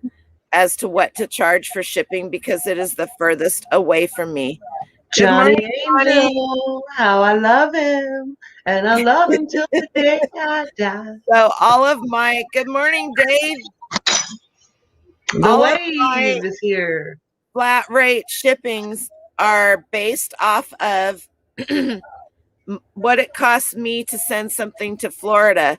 [SPEAKER 1] as to what to charge for shipping because it is the furthest away from me. Good
[SPEAKER 2] Johnny
[SPEAKER 1] morning, Johnny.
[SPEAKER 2] Angel, how I love him, and I love him till the day I die.
[SPEAKER 1] So all of my good morning, Dave.
[SPEAKER 2] The
[SPEAKER 1] All of
[SPEAKER 2] wave is here.
[SPEAKER 1] Flat rate shippings are based off of what it costs me to send something to Florida.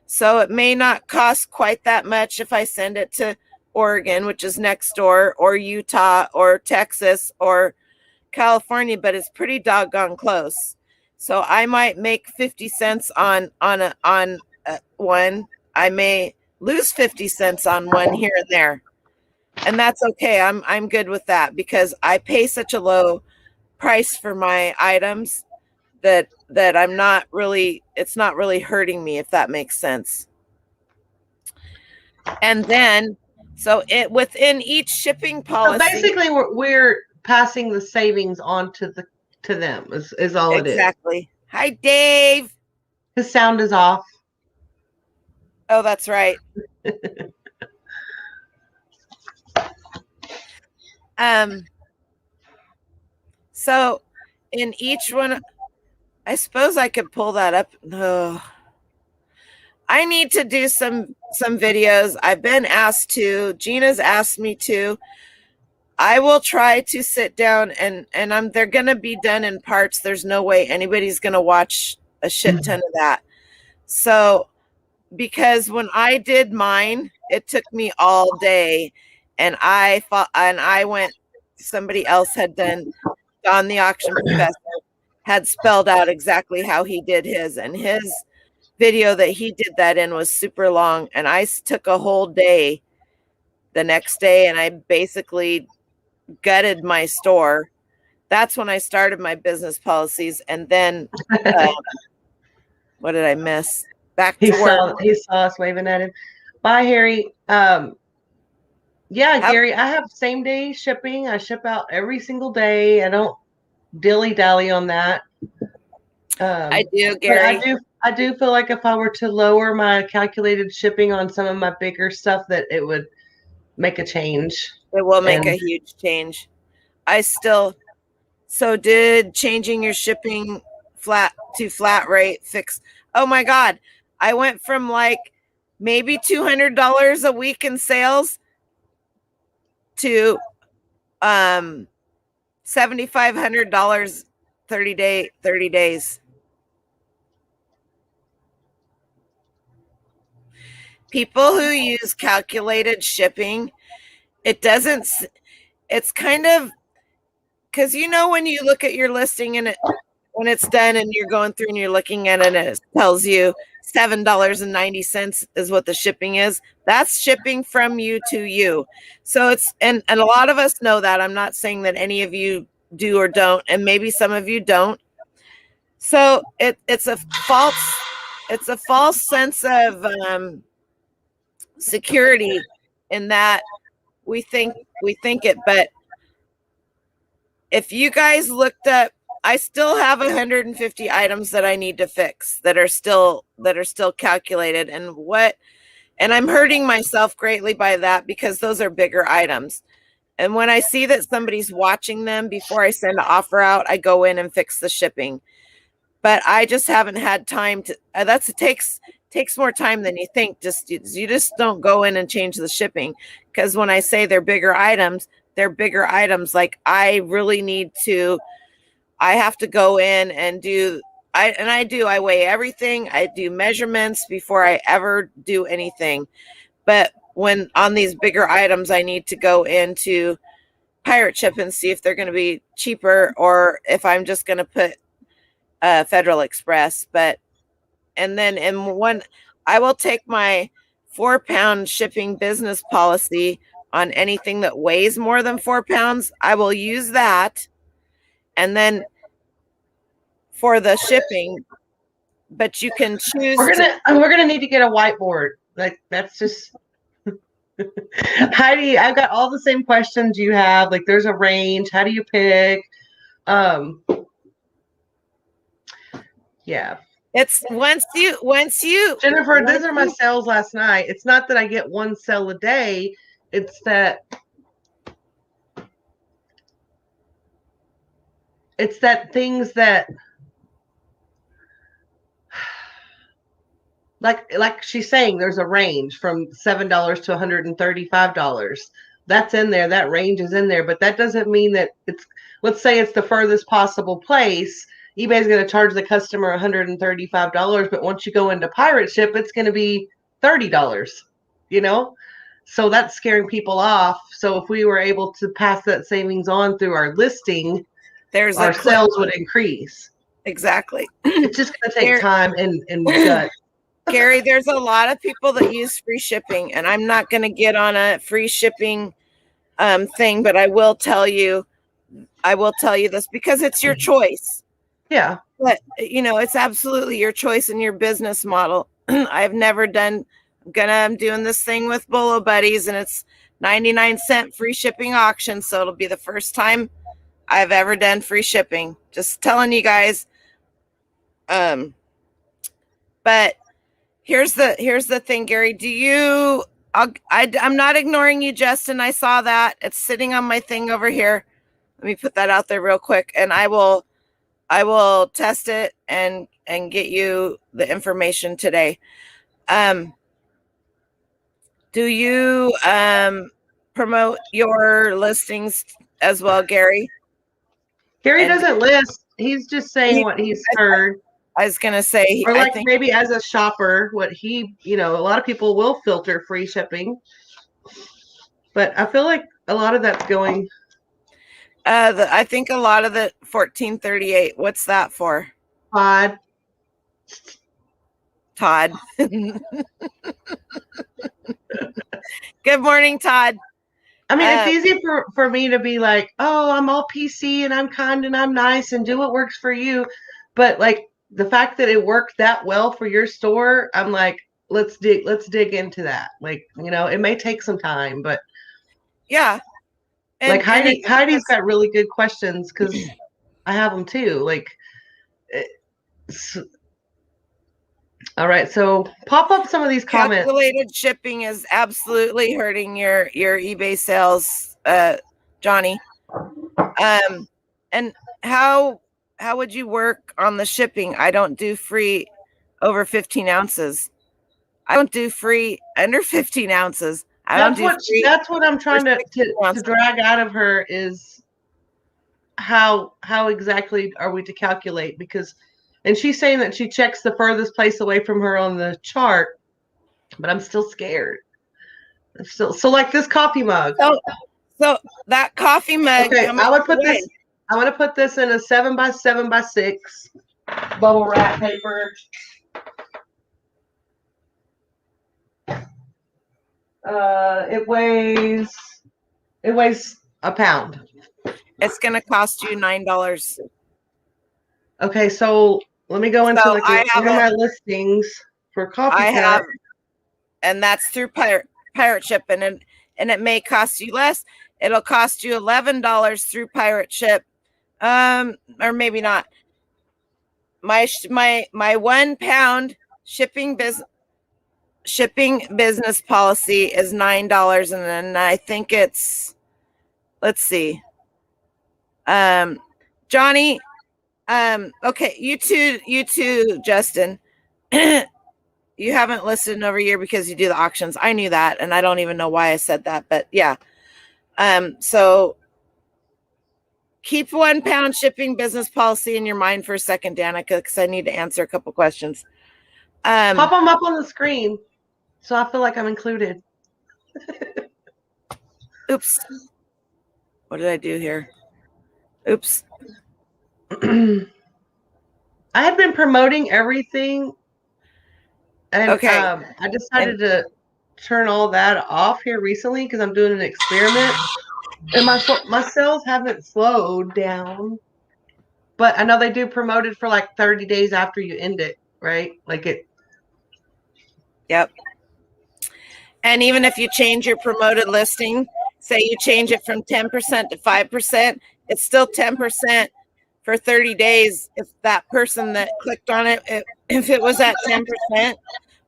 [SPEAKER 1] So it may not cost quite that much if I send it to Oregon, which is next door, or Utah, or Texas, or California, but it's pretty doggone close. So I might make 50 cents on one. I may lose 50 cents on one here and there. And that's okay. I'm good with that because I pay such a low price for my items that I'm not really, it's not really hurting me, if that makes sense. And then so it within each shipping policy.
[SPEAKER 2] So basically we're passing the savings on to them is all it is.
[SPEAKER 1] Exactly. Hi, Dave.
[SPEAKER 2] His sound is off.
[SPEAKER 1] Oh, that's right. So in each one, I suppose I could pull that up. No. I need to do some videos. I've been asked to. Gina's asked me to. I will try to sit down and they're going to be done in parts. There's no way anybody's going to watch a shit ton of that. So because when I did mine, it took me all day, and I went. Somebody else had done. Don the auction professor had spelled out exactly how he did his, and his video that he did that in was super long, and I took a whole day the next day, and I basically gutted my store. That's when I started my business policies, and then what did I miss? Back to work.
[SPEAKER 2] He saw us waving at him. Bye, Harry. Yeah, Gary, I have same day shipping. I ship out every single day. I don't dilly dally on that.
[SPEAKER 1] I do, Gary.
[SPEAKER 2] I do feel like if I were to lower my calculated shipping on some of my bigger stuff, that it would make a change.
[SPEAKER 1] It will make a huge change. So did changing your shipping flat rate fix? Oh my God. I went from like maybe $200 a week in sales to $7,500 30 days. People who use calculated shipping, it's kind of, because when you look at your listing and when it's done and you're going through and you're looking at it and it tells you $7.90 is what the shipping is. That's shipping from you to you. So it's, and a lot of us know that. I'm not saying that any of you do or don't, and maybe some of you don't. So it's a false sense of security in that we think it. But if you guys looked up, I still have 150 items that I need to fix that are still calculated, and I'm hurting myself greatly by that because those are bigger items. And when I see that somebody's watching them before I send an offer out, I go in and fix the shipping. But I just haven't had time to. It takes more time than you think. You just don't go in and change the shipping, because when I say they're bigger items, they're bigger items. Like I really need to. I have to go in and I weigh everything. I do measurements before I ever do anything. But when on these bigger items, I need to go into Pirate Ship and see if they're going to be cheaper or if I'm just going to put Federal Express. And then I will take my 4-pound shipping business policy on anything that weighs more than 4 pounds. I will use that. And then for the shipping, but you can choose.
[SPEAKER 2] We're gonna need to get a whiteboard. Like that's just Heidi. I've got all the same questions you have. Like there's a range. How do you pick? Yeah.
[SPEAKER 1] It's once you
[SPEAKER 2] Jennifer, these are my sales last night. It's not that I get one sale a day. It's that things that like she's saying, there's a range from $7 to $135. That's in there. That range is in there, but that doesn't mean that it's, let's say it's the furthest possible place. eBay's going to charge the customer $135, but once you go into pirate ship, it's going to be $30, you know? So that's scaring people off. So if we were able to pass that savings on through our listing, our sales would increase.
[SPEAKER 1] Exactly.
[SPEAKER 2] It's just going to take time and gut.
[SPEAKER 1] Gary, there's a lot of people that use free shipping, and I'm not going to get on a free shipping thing, but I will tell you this because it's your choice.
[SPEAKER 2] Yeah.
[SPEAKER 1] But it's absolutely your choice and your business model. I'm doing this thing with Bolo Buddies, and it's 99-cent free shipping auction. So it'll be the first time I've ever done free shipping. Just telling you guys. But here's the thing, Gary. I'm not ignoring you, Justin. I saw that. It's sitting on my thing over here. Let me put that out there real quick, and I will test it and get you the information today. Do you promote your listings as well, Gary?
[SPEAKER 2] Gary doesn't list. He's just saying what he's heard.
[SPEAKER 1] I was going to say,
[SPEAKER 2] or like maybe as a shopper, what he, a lot of people will filter free shipping, but I feel like a lot of that's going.
[SPEAKER 1] I think a lot of the 1438. What's that for?
[SPEAKER 2] Todd.
[SPEAKER 1] Good morning, Todd.
[SPEAKER 2] I mean, it's easy for me to be like, oh, I'm all PC and I'm kind and I'm nice and do what works for you. But like the fact that it worked that well for your store, I'm like, let's dig into that. Like, it may take some time, but
[SPEAKER 1] yeah.
[SPEAKER 2] And Heidi's got really good questions because I have them too. Like, all right, so pop up some of these comments.
[SPEAKER 1] Calculated shipping is absolutely hurting your eBay sales, Johnny. And how would you work on the shipping? I don't do free over 15 ounces. I don't do free under 15 ounces.
[SPEAKER 2] That's what I'm trying to drag out of her is how exactly are we to calculate, because and she's saying that she checks the furthest place away from her on the chart, but I'm still scared. So like this coffee mug.
[SPEAKER 1] So that coffee mug.
[SPEAKER 2] Okay, I would put this. I want to put this in a 7x7x6 bubble wrap paper. It weighs a pound.
[SPEAKER 1] It's gonna cost you $9.
[SPEAKER 2] Okay, so let me go into my listings for coffee cup.
[SPEAKER 1] And that's through pirate ship, and it may cost you less. It'll cost you $11 through pirate ship, or maybe not. My 1 pound shipping business policy is $9, and then I think it's, let's see, Johnny, okay, you too, Justin. You haven't listed over here because you do the auctions. I knew that, and I don't even know why I said that, but yeah. So keep 1 pound shipping business policy in your mind for a second, Danica, because I need to answer a couple questions.
[SPEAKER 2] Pop them up on the screen so I feel like I'm included.
[SPEAKER 1] Oops. What did I do here? Oops.
[SPEAKER 2] I have been promoting everything, and I decided to turn all that off here recently because I'm doing an experiment, and my sales haven't slowed down. But I know they do promote it for like 30 days after you end it, right? Like it.
[SPEAKER 1] Yep. And even if you change your promoted listing, say you change it from 10% to 5%, it's still 10% for 30 days if that person that clicked on it, if it was at 10%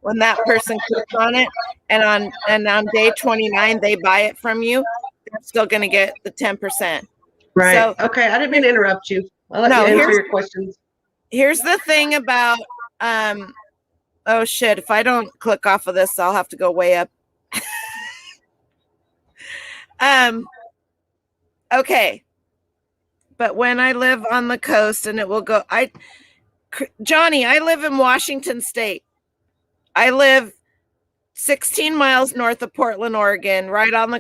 [SPEAKER 1] when that person clicked on it, and on day 29 they buy it from you, they're still going to get the 10%.
[SPEAKER 2] Right.
[SPEAKER 1] So
[SPEAKER 2] okay, I didn't mean to interrupt you. I'll let you answer your questions.
[SPEAKER 1] Here's the thing about oh shit, if I don't click off of this, I'll have to go way up. Okay. But when I live on the coast and it will go, Johnny, I live in Washington State. I live 16 miles north of Portland, Oregon, right off of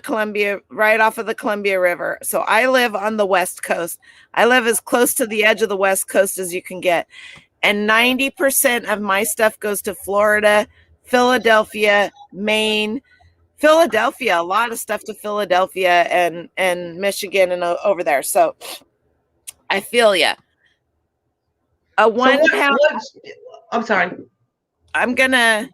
[SPEAKER 1] the Columbia River. So I live on the West Coast. I live as close to the edge of the West Coast as you can get. And 90% of my stuff goes to Florida, Philadelphia, Maine, Philadelphia, a lot of stuff to Philadelphia and Michigan and over there. So I feel you. I'm
[SPEAKER 2] sorry.
[SPEAKER 1] I'm gonna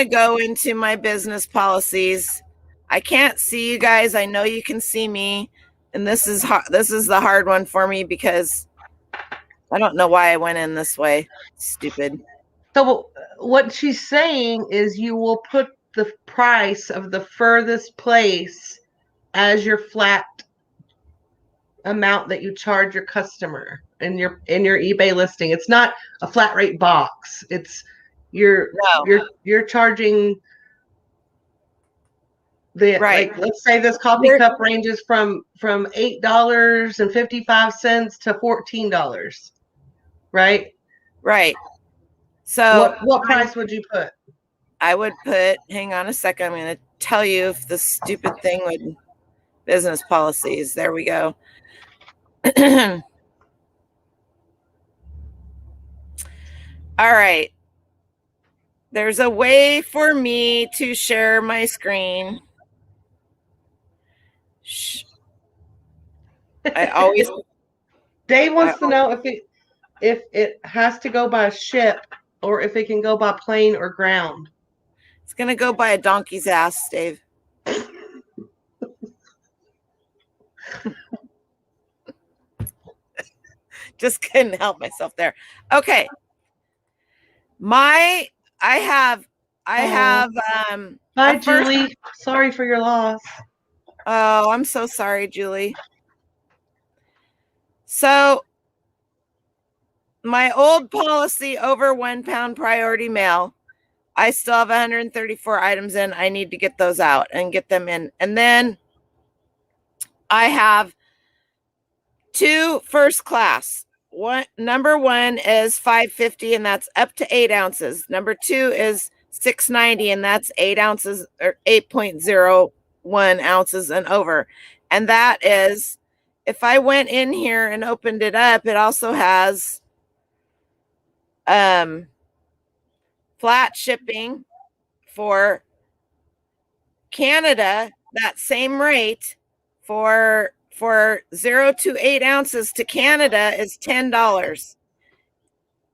[SPEAKER 1] go into my business policies. I can't see you guys. I know you can see me, and this is the hard one for me because I don't know why I went in this way. Stupid.
[SPEAKER 2] So what she's saying is you will put the price of the furthest place as your flat amount that you charge your customer in your eBay listing. It's not a flat rate box. It's you're charging the
[SPEAKER 1] right.
[SPEAKER 2] Like, let's say this coffee cup ranges from $8.55 to $14, right?
[SPEAKER 1] Right. So
[SPEAKER 2] what price would you put?
[SPEAKER 1] I would put, hang on a second, I'm going to tell you if the stupid thing would, business policies. There we go. All right. There's a way for me to share my screen. I always.
[SPEAKER 2] Dave wants to know if it has to go by ship or if it can go by plane or ground.
[SPEAKER 1] It's going to go by a donkey's ass, Dave. Just couldn't help myself there. Okay. I have
[SPEAKER 2] Hi, Julie. Sorry for your loss.
[SPEAKER 1] Oh, I'm so sorry, Julie. So my old policy over 1 pound priority mail, I still have 134 items in. I need to get those out and get them in. And then I have 2 first class. Number 1 is 550, and that's up to 8 ounces. Number 2 is 690, and that's 8 ounces or 8.01 ounces and over. And that is, if I went in here and opened it up, it also has flat shipping for Canada. That same rate for 0 to 8 ounces to Canada is $10.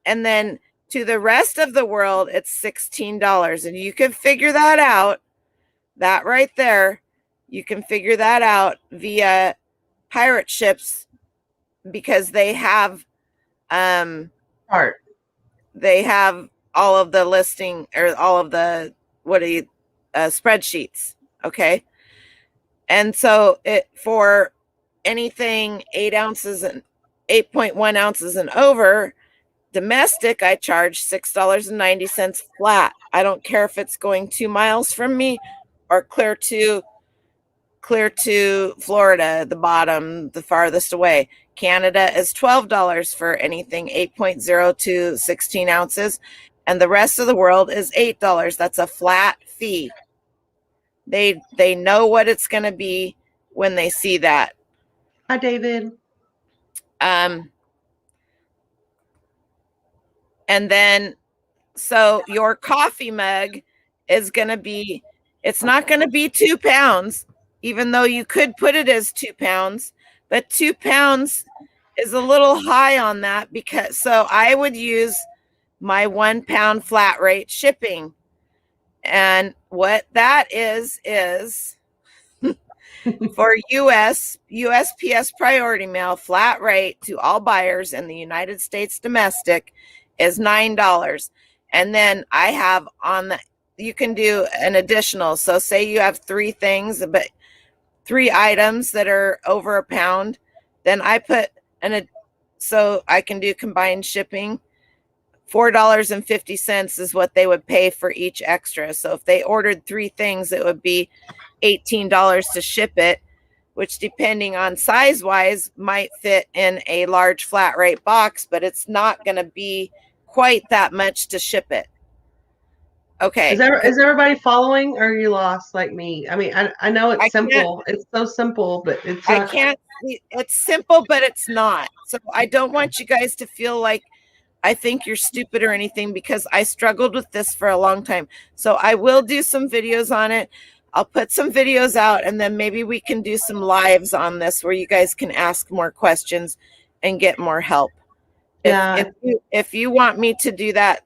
[SPEAKER 1] And then to the rest of the world, it's $16. And you can figure that out. That right there, you can figure that out via pirate ships because they have they have all of the listing or all of the spreadsheets. Okay. And so it for anything 8 ounces and 8.1 ounces and over domestic, I charge $6.90 flat. I don't care if it's going 2 miles from me or clear to Florida, the bottom, the farthest away. Canada is $12 for anything 8.0 to 16 ounces, and the rest of the world is $8. That's a flat fee. They know what it's going to be when they see that.
[SPEAKER 2] Hi, David.
[SPEAKER 1] And then, so your coffee mug is going to be, it's not going to be 2 pounds, even though you could put it as 2 pounds, but 2 pounds is a little high on that because, so I would use my 1 pound flat rate shipping. And what that is For USPS Priority Mail, flat rate to all buyers in the United States domestic is $9. And then I have you can do an additional. So say you have 3 things, but 3 items that are over £1, then I put so I can do combined shipping. $4.50 is what they would pay for each extra. So if they ordered 3 things, it would be $18 to ship it, which depending on size wise might fit in a large flat rate box, but it's not going to be quite that much to ship it. Okay.
[SPEAKER 2] Is everybody following, or are you lost like me? I mean, I know it's simple. It's so simple, but it's not.
[SPEAKER 1] It's simple, but it's not. So I don't want you guys to feel like I think you're stupid or anything, because I struggled with this for a long time. So I will do some videos on it. I'll put some videos out, and then maybe we can do some lives on this where you guys can ask more questions and get more help.
[SPEAKER 2] Yeah.
[SPEAKER 1] If you want me to do that,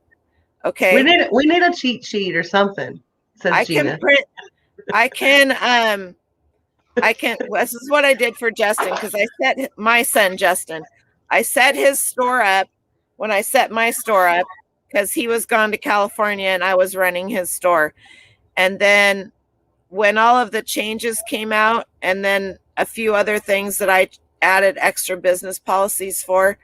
[SPEAKER 1] okay.
[SPEAKER 2] We need a cheat sheet or something. Says Gina.
[SPEAKER 1] This is what I did for Justin, because I set my son Justin. I set his store up when I set my store up, because he was gone to California and I was running his store. And then when all of the changes came out, and then a few other things that I added extra business policies for,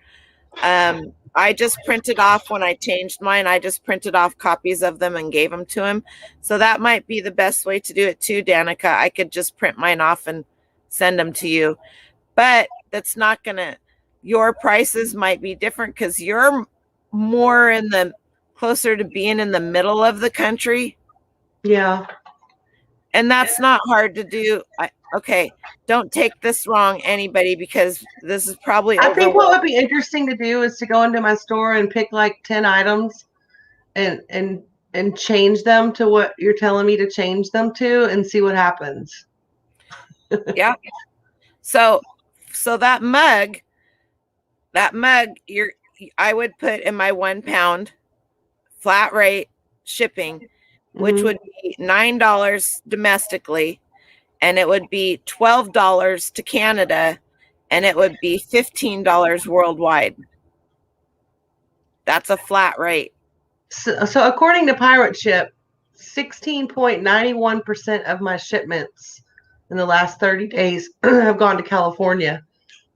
[SPEAKER 1] I just printed off when I changed mine. I just printed off copies of them and gave them to him. So that might be the best way to do it too, Danica. I could just print mine off and send them to you. But that's not your prices might be different because you're more closer to being in the middle of the country.
[SPEAKER 2] Yeah.
[SPEAKER 1] And that's not hard to do. Okay, don't take this wrong, anybody, because this is probably.
[SPEAKER 2] I think what would be interesting to do is to go into my store and pick like 10 items and change them to what you're telling me to change them to, and see what happens.
[SPEAKER 1] Yeah. So that mug, I would put in my £1 flat rate shipping, which would be $9 domestically, and it would be $12 to Canada, and it would be $15 worldwide. That's a flat rate.
[SPEAKER 2] So according to Pirate Ship, 16.91% of my shipments in the last 30 days have gone to California,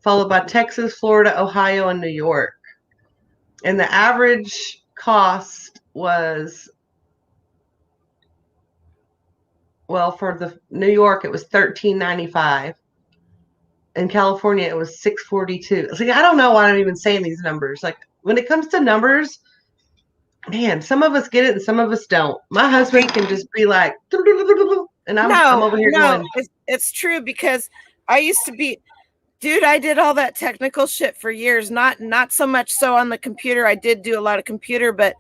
[SPEAKER 2] followed by Texas, Florida, Ohio, and New York. And the average cost was, well, for the New York, it was $13.95. In California, it was $6.42. See, I don't know why I'm even saying these numbers. Like, when it comes to numbers, man, some of us get it and some of us don't. My husband can just be like, and I'm over here going.
[SPEAKER 1] It's true, because I used to be, dude, I did all that technical shit for years. Not so much so on the computer. I did do a lot of computer, but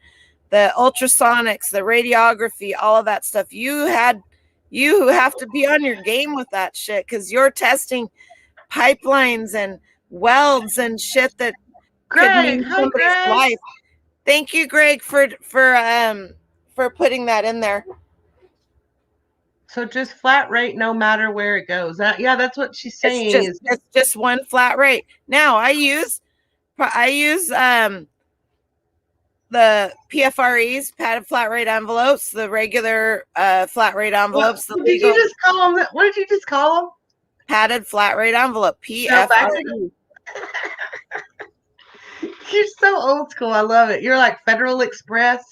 [SPEAKER 1] the ultrasonics, the radiography, all of that stuff, you have to be on your game with that shit, because you're testing pipelines and welds and shit that could mean somebody's life. Thank you, Greg, for putting that in there.
[SPEAKER 2] So just flat rate, no matter where it goes. That's what she's saying.
[SPEAKER 1] It's just one flat rate. Now I use the PFREs, padded flat rate envelopes, the regular flat rate envelopes.
[SPEAKER 2] What did you just call them? What did you just call them?
[SPEAKER 1] Padded flat rate envelope, PFRE.
[SPEAKER 2] You're so old school. I love it. You're like Federal Express,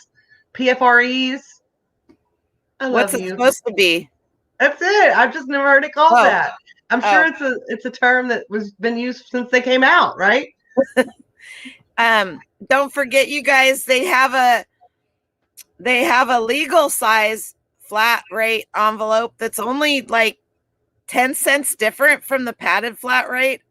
[SPEAKER 2] PFREs.
[SPEAKER 1] What's it supposed to be?
[SPEAKER 2] That's it. I've just never heard it called that. I'm sure it's a term that was been used since they came out, right?
[SPEAKER 1] Don't forget, you guys, they have a legal size flat rate envelope that's only like 10 cents different from the padded flat rate.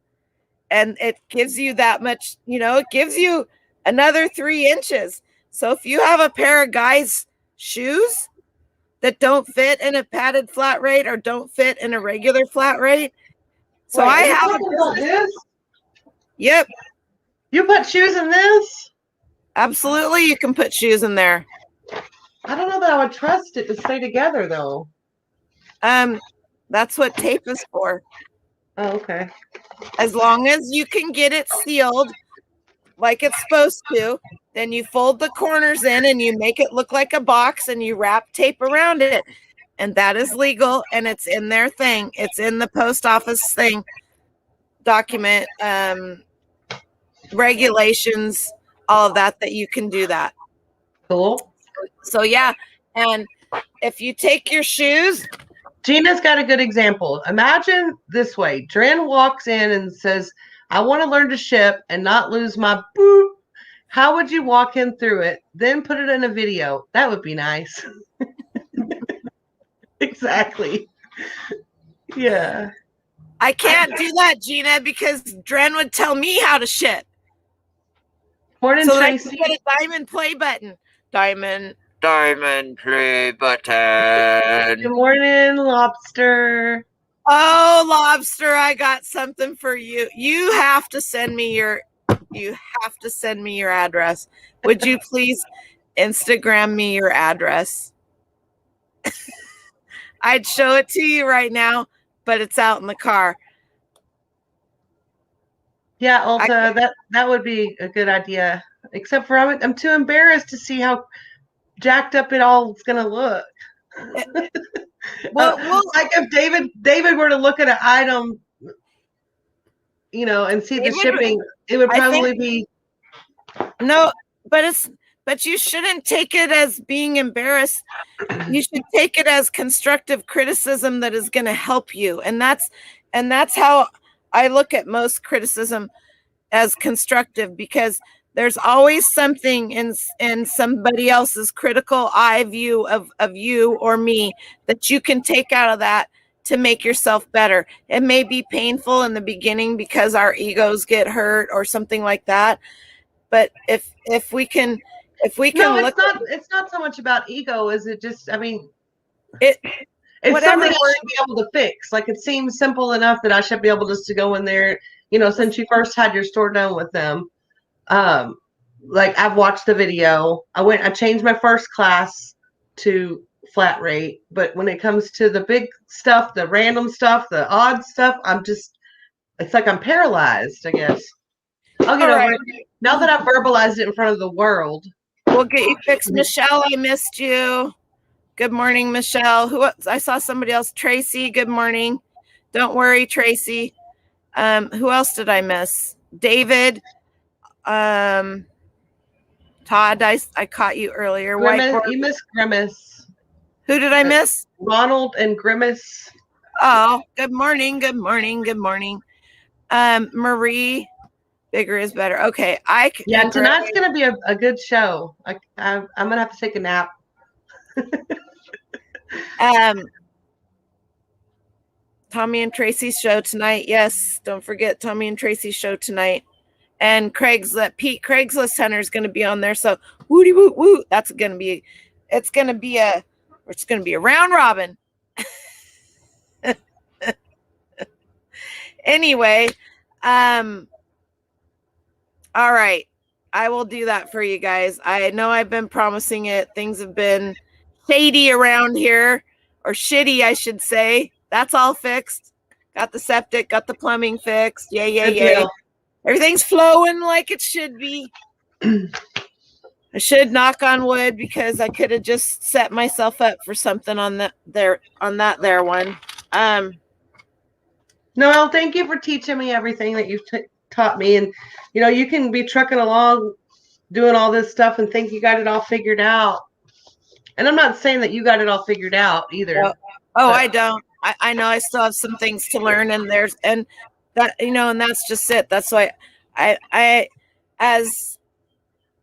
[SPEAKER 1] And it gives you that much, it gives you another 3 inches. So if you have a pair of guys' shoes that don't fit in a padded flat rate or don't fit in a regular flat rate. So I have
[SPEAKER 2] this.
[SPEAKER 1] Yep.
[SPEAKER 2] You put shoes in this?
[SPEAKER 1] Absolutely, you can put shoes in there.
[SPEAKER 2] I don't know that I would trust it to stay together though.
[SPEAKER 1] That's what tape is for.
[SPEAKER 2] Oh, okay.
[SPEAKER 1] As long as you can get it sealed like it's supposed to, then you fold the corners in and you make it look like a box and you wrap tape around it. And that is legal, and it's in their thing. It's in the post office thing document, regulations, all of that you can do that.
[SPEAKER 2] Cool.
[SPEAKER 1] So yeah, and if you take your shoes,
[SPEAKER 2] Gina's got a good example. Imagine this way. Dren walks in and says, I want to learn to ship and not lose my boop. How would you walk him through it? Then put it in a video. That would be nice. Exactly. Yeah.
[SPEAKER 1] I can't do that, Gina, because Dren would tell me how to ship.
[SPEAKER 2] Morning,
[SPEAKER 1] so
[SPEAKER 2] Tracy.
[SPEAKER 1] I can get a diamond play button. Diamond play button.
[SPEAKER 2] Good morning, Lobster.
[SPEAKER 1] Oh, Lobster, I got something for you. You have to send me your address. Would you please Instagram me your address? I'd show it to you right now, but it's out in the car.
[SPEAKER 2] Yeah, Ulta, that would be a good idea. Except for I'm too embarrassed to see how jacked up it all is going to look. Well, like if David were to look at an item, and see the shipping, it would probably be.
[SPEAKER 1] No, but you shouldn't take it as being embarrassed. You should take it as constructive criticism that is going to help you. And that's how I look at most criticism, as constructive, because there's always something in somebody else's critical eye view of you or me that you can take out of that to make yourself better. It may be painful in the beginning because our egos get hurt or something like that. But if we can
[SPEAKER 2] No,
[SPEAKER 1] look,
[SPEAKER 2] it's not so much about ego. Is it just,
[SPEAKER 1] it's
[SPEAKER 2] something I should be able to fix. Like, it seems simple enough that I should be able just to go in there, since you first had your store done with them. Like, I've watched the video. I changed my first class to flat rate, but when it comes to the big stuff, the random stuff, the odd stuff, it's like I'm paralyzed, I guess. I'll get over it. Now that I've verbalized it in front of the world.
[SPEAKER 1] We'll get you fixed. Michelle, I missed you. Good morning, Michelle. I saw somebody else. Tracy, good morning. Don't worry, Tracy. Who else did I miss? David. Todd, I caught you earlier.
[SPEAKER 2] Grimace, you missed Grimace.
[SPEAKER 1] Who did I miss?
[SPEAKER 2] Ronald and Grimace.
[SPEAKER 1] Oh, good morning. Good morning. Good morning. Marie, bigger is better. Okay.
[SPEAKER 2] Tonight's going to be a good show. I'm going to have to take a nap.
[SPEAKER 1] Tommy and Tracy's show tonight. Yes. Don't forget Tommy and Tracy's show tonight. And Craigslist Hunter is going to be on there. So woody woo woo. It's going to be a round robin. Anyway, all right. I will do that for you guys. I know I've been promising it. Things have been shady around here, or shitty, I should say. That's all fixed. Got the septic, got the plumbing fixed. Yay, yay, yay. Everything's flowing like it should be. I should knock on wood, because I could have just set myself up for something on that there one.
[SPEAKER 2] Noelle, thank you for teaching me everything that you've taught me. And, you can be trucking along doing all this stuff and think you got it all figured out. And I'm not saying that you got it all figured out either.
[SPEAKER 1] I don't. I know I still have some things to learn, and that's just it. That's why as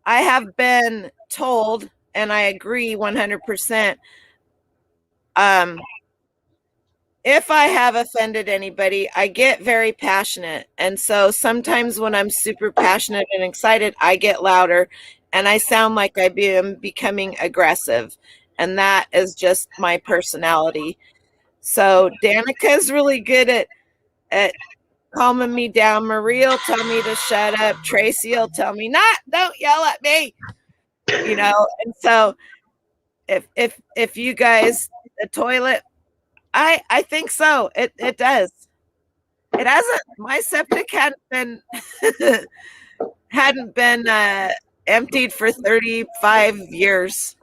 [SPEAKER 1] I have been told, and I agree 100%. If I have offended anybody, I get very passionate. And so sometimes when I'm super passionate and excited, I get louder and I sound like I am becoming aggressive. And that is just my personality. So Danica is really good at calming me down. Marie will tell me to shut up. Tracy will tell me, don't yell at me. And so if you guys, the toilet, I think so. It does. It hasn't. My septic hadn't been emptied for 35 years.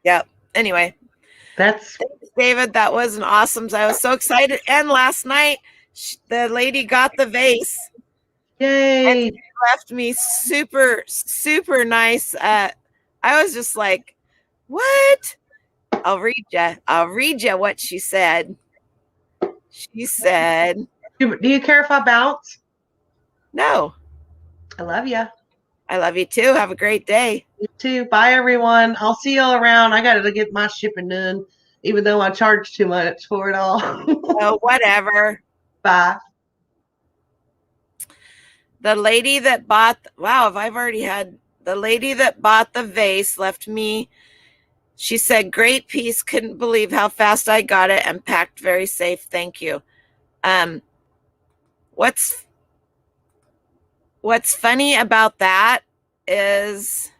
[SPEAKER 1] Yep. Anyway,
[SPEAKER 2] That's
[SPEAKER 1] David, that was an awesome. I was so excited. And last night, the lady got the vase.
[SPEAKER 2] yay.
[SPEAKER 1] And left me super, super nice. I was just like, what? I'll read you what she said. She said,
[SPEAKER 2] Do you care if I bounce?
[SPEAKER 1] no,
[SPEAKER 2] I love you.
[SPEAKER 1] I love you too. Have a great day.
[SPEAKER 2] You too. Bye, everyone. I'll see y'all around. I got to get my shipping done, even though I charge too much for it all.
[SPEAKER 1] Oh, whatever.
[SPEAKER 2] Bye.
[SPEAKER 1] The lady that bought, wow, if I've already had, the lady that bought the vase left me, she said, great piece. Couldn't believe how fast I got it and packed very safe. Thank you. What's funny about that is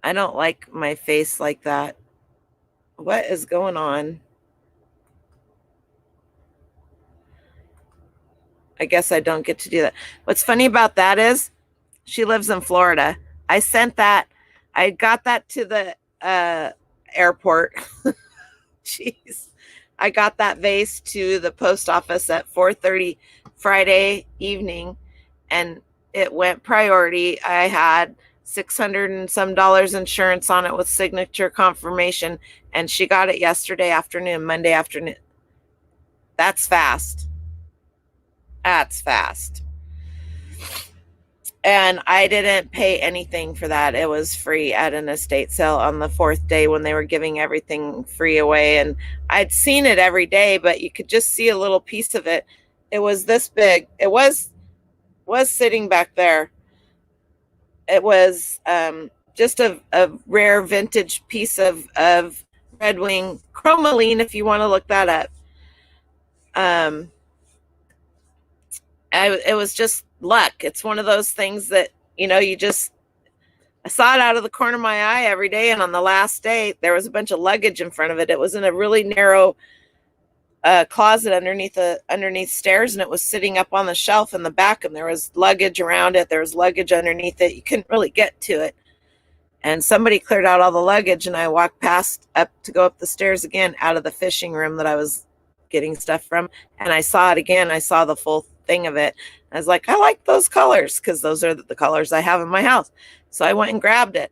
[SPEAKER 1] I don't like my face like that. What is going on? I guess I don't get to do that. What's funny about that is she lives in Florida. I got that to the airport. Jeez. I got that vase to the post office at 4:30 Friday evening, and it went priority. I had $600 and some insurance on it with signature confirmation, and she got it yesterday afternoon, Monday afternoon. That's fast. That's fast. And I didn't pay anything for that. It was free at an estate sale on the fourth day when they were giving everything free away. And I'd seen it every day, but you could just see a little piece of it. It was this big. It was sitting back there. It was just a rare vintage piece of Red Wing chromoline, if you want to look that up. It was just luck. It's one of those things that, I saw it out of the corner of my eye every day. And on the last day, there was a bunch of luggage in front of it. It was in a really narrow closet underneath stairs, and it was sitting up on the shelf in the back, and there was luggage around it. There was luggage underneath it. You couldn't really get to it. And somebody cleared out all the luggage, and I walked past up to go up the stairs again out of the fishing room that I was getting stuff from. And I saw it again. I saw the full thing of it. I was like, I like those colors because those are the colors I have in my house. So I went and grabbed it.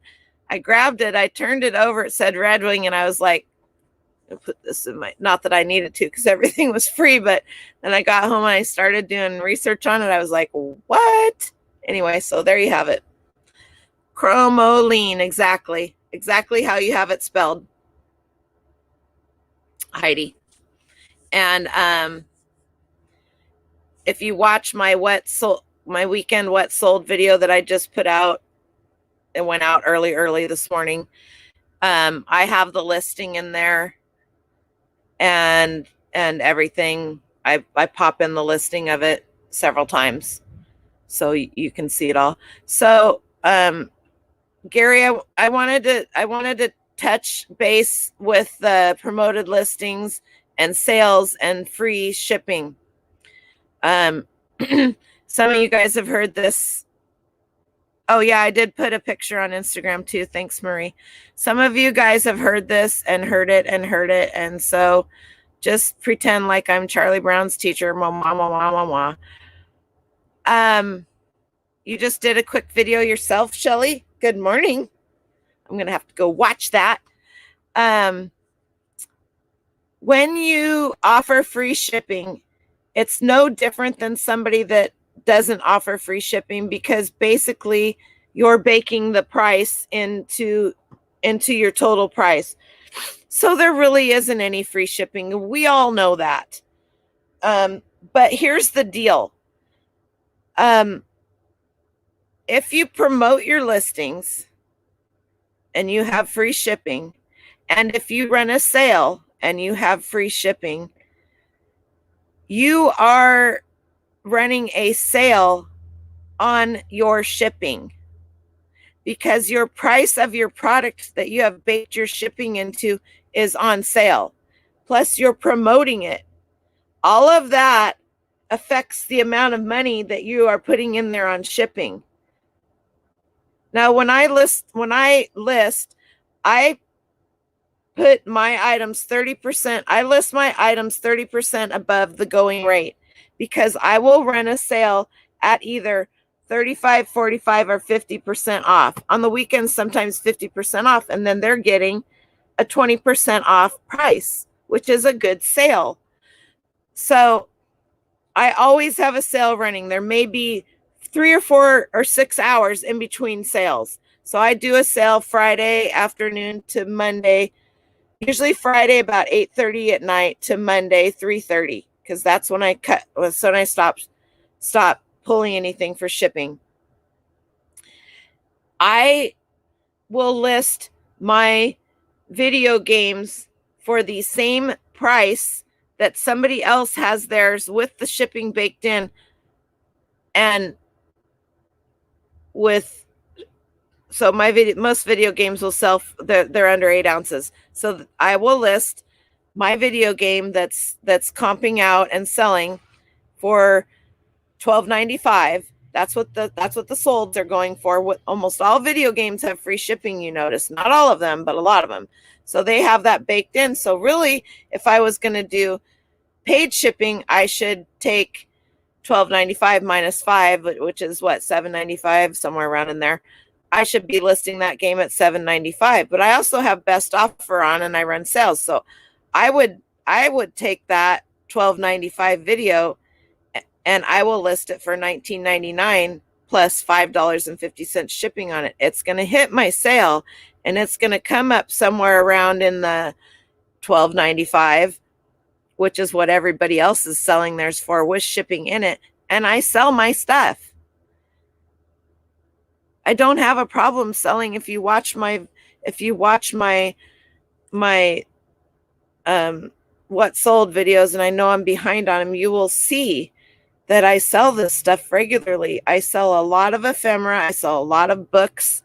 [SPEAKER 1] I turned it over. It said Red Wing. And I was like, I put this in not that I needed to because everything was free. But then I got home and I started doing research on it. I was like, what? Anyway, so there you have it. Chromoline, exactly how you have it spelled, Heidi. And if you watch my weekend wet sold video that I just put out, it went out early this morning. I have the listing in there and everything. I pop in the listing of it several times so you can see it all. So Gary, I wanted to touch base with the promoted listings and sales and free shipping. Some of you guys have heard this. Oh yeah, I did put a picture on Instagram too. Thanks, Marie. Some of you guys have heard this and heard it. And so just pretend like I'm Charlie Brown's teacher. You just did a quick video yourself, Shelly. Good morning. I'm going to have to go watch that. When you offer free shipping, it's no different than somebody that doesn't offer free shipping, because basically you're baking the price into your total price. So there really isn't any free shipping. We all know that. But here's the deal. If you promote your listings and you have free shipping, and if you run a sale and you have free shipping, you are running a sale on your shipping. because your price of your product that you have baked your shipping into is on sale. Plus you're promoting it. All of that affects the amount of money that you are putting in there on shipping. Now, when I list, I put my items 30%. I list my items 30% above the going rate because I will run a sale at either 35, 45, or 50% off. On the weekends, sometimes 50% off, and then they're getting a 20% off price, which is a good sale. So I always have a sale running. There may be 3 or 4 or 6 hours in between sales. So I do a sale Friday afternoon to Monday, usually Friday about 8:30 at night to Monday 3:30, because that's when I stop pulling anything for shipping. I will list my video games for the same price that somebody else has theirs with the shipping baked in, and so most video games will sell, they're under 8 ounces. So I will list my video game that's comping out and selling for $12.95. That's what the solds are going for. Almost all video games have free shipping, you notice. Not all of them, but a lot of them. So they have that baked in. So really, if I was going to do paid shipping, I should take $12.95 minus 5, which is what, $7.95, somewhere around in there. I should be listing that game at $7.95. But I also have best offer on, and I run sales. So I would take that $12.95 video, and I will list it for $19.99 plus $5.50 shipping on it. It's going to hit my sale, and it's going to come up somewhere around in the $12.95, which is what everybody else is selling theirs for with shipping in it. And I sell my stuff. I don't have a problem selling. If you watch my what sold videos, and I know I'm behind on them, you will see that I sell this stuff regularly. I sell a lot of ephemera. I sell a lot of books.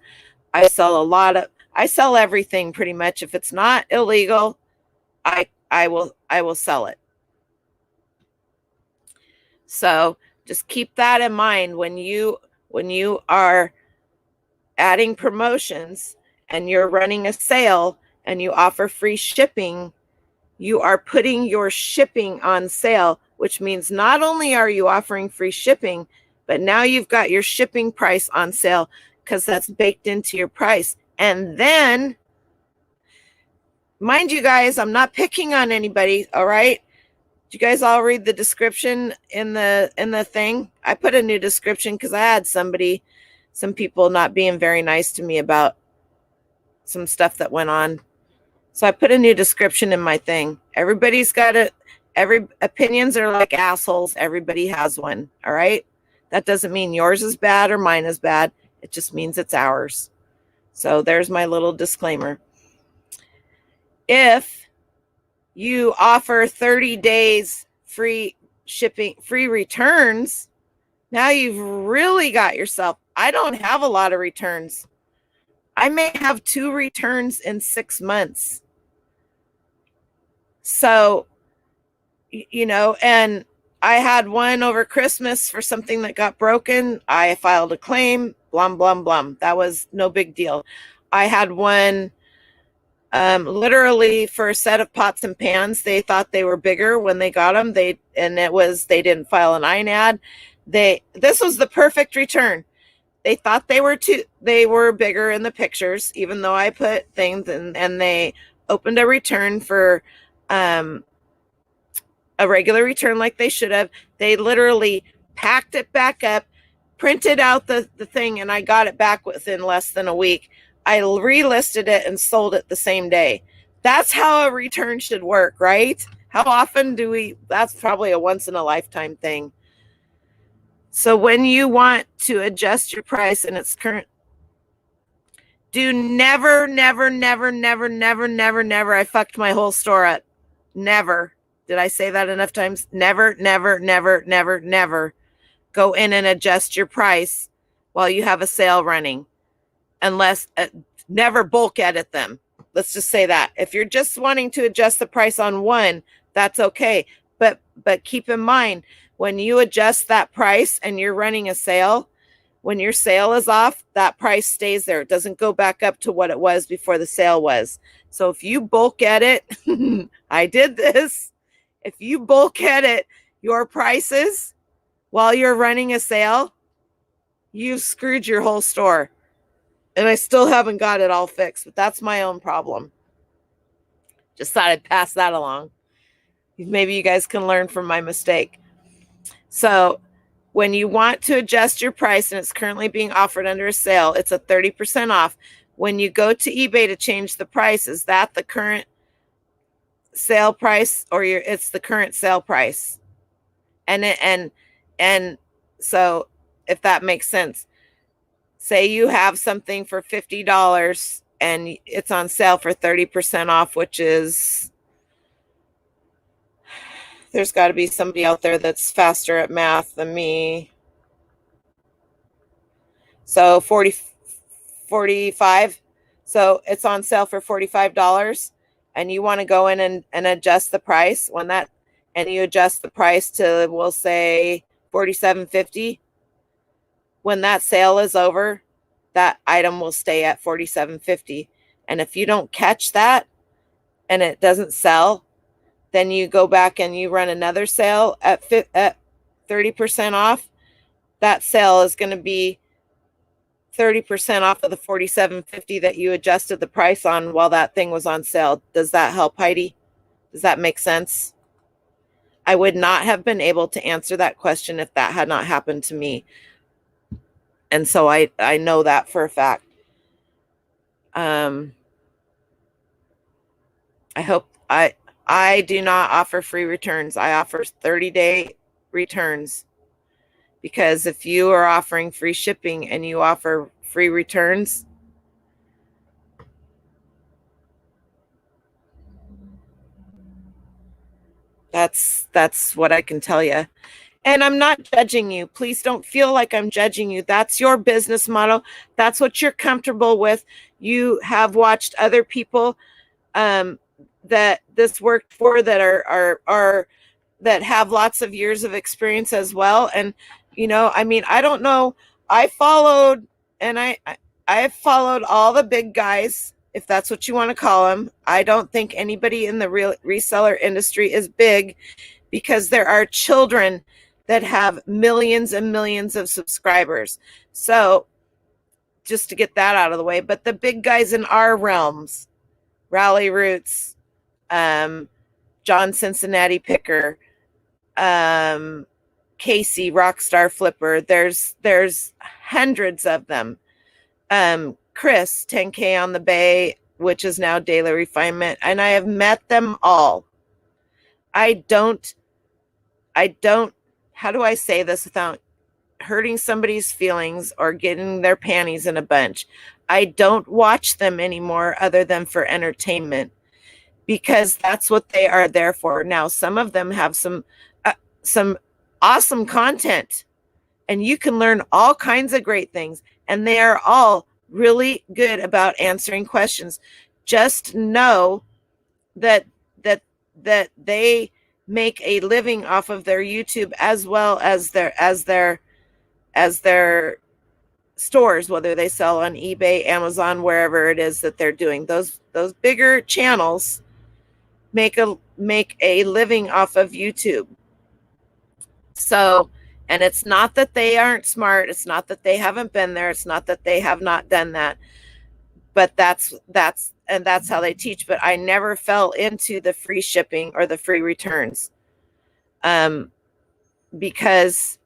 [SPEAKER 1] I sell everything pretty much. If it's not illegal, I will sell it. So just keep that in mind when you are adding promotions and you're running a sale and you offer free shipping. You are putting your shipping on sale, which means not only are you offering free shipping, but now you've got your shipping price on sale because that's baked into your price. And then, mind you guys, I'm not picking on anybody, all right? Did you guys all read the description in the thing? I put a new description because I had some people not being very nice to me about some stuff that went on. So I put a new description in my thing. Everybody's got every opinions are like assholes. Everybody has one. All right. That doesn't mean yours is bad or mine is bad. It just means it's ours. So there's my little disclaimer. If you offer 30 days free shipping, free returns, now you've really got yourself. I don't have a lot of returns. I may have 2 returns in 6 months. So, and I had one over Christmas for something that got broken. I filed a claim, blum, blum, blum. That was no big deal. I had one literally for a set of pots and pans. They thought they were bigger when they got them. They didn't file an INAD. This was the perfect return. They thought they were bigger in the pictures, even though I put things and they opened a return for a regular return like they should have. They literally packed it back up, printed out the thing, and I got it back within less than a week. I relisted it and sold it the same day. That's how a return should work, right? How often that's probably a once in a lifetime thing. So when you want to adjust your price and its current, do never, I fucked my whole store up. Never. Did I say that enough times? Never go in and adjust your price while you have a sale running. unless never bulk edit them. Let's just say that. If you're just wanting to adjust the price on one, that's okay. But keep in mind, when you adjust that price and you're running a sale, when your sale is off, that price stays there. It doesn't go back up to what it was before the sale was. So if you bulk edit, I did this. If you bulk edit your prices while you're running a sale, you've screwed your whole store. And I still haven't got it all fixed, but that's my own problem. Just thought I'd pass that along. Maybe you guys can learn from my mistake. So when you want to adjust your price and it's currently being offered under a sale, it's a 30% off. When you go to eBay to change the price, is that the current sale price, or it's the current sale price? And so if that makes sense, say you have something for $50 and it's on sale for 30% off, which is, there's got to be somebody out there that's faster at math than me. So 45. So it's on sale for $45 and you want to go in and adjust the price and you adjust the price to, we'll say $47.50. When that sale is over, that item will stay at $47.50. And if you don't catch that and it doesn't sell, then you go back and you run another sale at 30% off. That sale is going to be 30% off of the $47.50 that you adjusted the price on while that thing was on sale. Does that help, Heidi? Does that make sense? I would not have been able to answer that question if that had not happened to me. And so I know that for a fact. I hope I do not offer free returns. I offer 30-day returns, because if you are offering free shipping and you offer free returns, that's what I can tell you. And I'm not judging you. Please don't feel like I'm judging you. That's your business model. That's what you're comfortable with. You have watched other people that this worked for that are that have lots of years of experience as well. And I mean, I don't know. I followed all the big guys, if that's what you want to call them. I don't think anybody in the reseller industry is big, because there are children that have millions and millions of subscribers. So just to get that out of the way, but the big guys in our realms, Rally Roots, John Cincinnati Picker, Casey Rockstar Flipper, there's hundreds of them. Chris 10K on the Bay, which is now Daily Refinement, and I have met them all. I don't, how do I say this without hurting somebody's feelings or getting their panties in a bunch? I don't watch them anymore other than for entertainment, because that's what they are there for. Now, some of them have some awesome content, and you can learn all kinds of great things, and they are all really good about answering questions. Just know that they make a living off of their YouTube as well as their stores, whether they sell on eBay, Amazon, wherever it is that they're doing. Those bigger channels make a living off of YouTube. So, and it's not that they aren't smart. It's not that they haven't been there. It's not that they have not done that. But that's how they teach. But I never fell into the free shipping or the free returns. Because,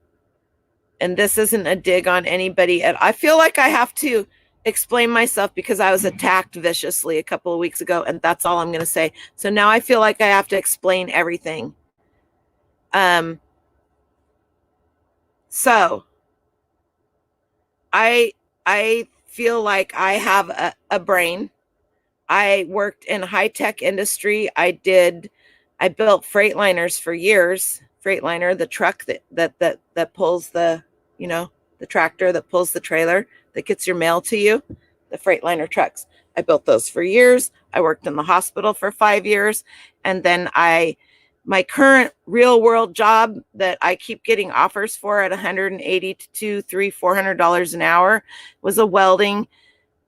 [SPEAKER 1] and this isn't a dig on anybody, I feel like I have to explain myself because I was attacked viciously a couple of weeks ago, and that's all I'm going to say. So now I feel like I have to explain everything. So I feel like I have a brain. I worked in high-tech industry. I built Freightliners for years. Freightliner, the truck that pulls the tractor that pulls the trailer that gets your mail to you. the Freightliner trucks. I built those for years. I worked in the hospital for 5 years. And then my current real world job that I keep getting offers for at $180 to $300-$400 an hour was a welding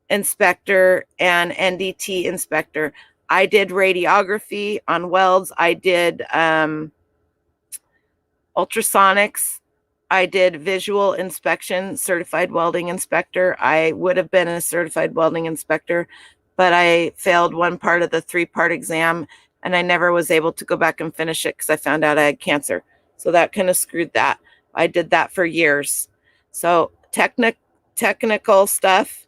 [SPEAKER 1] inspector and NDT inspector. I did radiography on welds. I did ultrasonics. I did visual inspection, certified welding inspector. I would have been a certified welding inspector, but I failed one part of the 3-part exam and I never was able to go back and finish it because I found out I had cancer. So that kind of screwed that. I did that for years. So technical stuff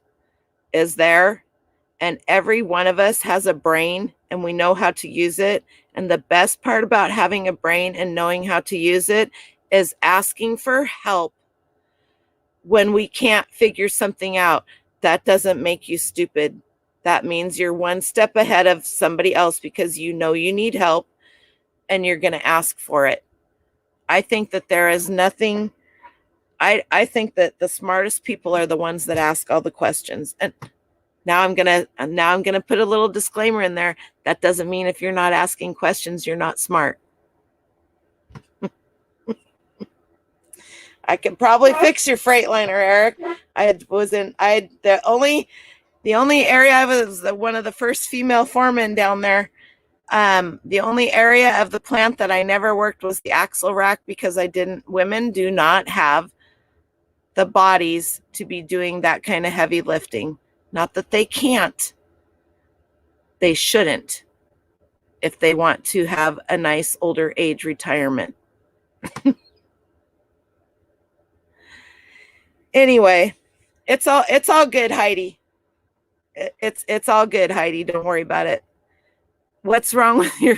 [SPEAKER 1] is there, and every one of us has a brain and we know how to use it. And the best part about having a brain and knowing how to use it is asking for help when we can't figure something out. That doesn't make you stupid. That means you're one step ahead of somebody else because you know you need help and you're going to ask for it. I think that there is nothing. I think that the smartest people are the ones that ask all the questions. And now I'm gonna put a little disclaimer in there. That doesn't mean if you're not asking questions, you're not smart. I can probably fix your Freightliner, Eric. The only area I was one of the first female foremen down there. The only area of the plant that I never worked was the axle rack because women do not have the bodies to be doing that kind of heavy lifting. Not that they can't. They shouldn't if they want to have a nice older age retirement. Anyway, it's all good, Heidi. It's all good, Heidi. Don't worry about it. What's wrong with your...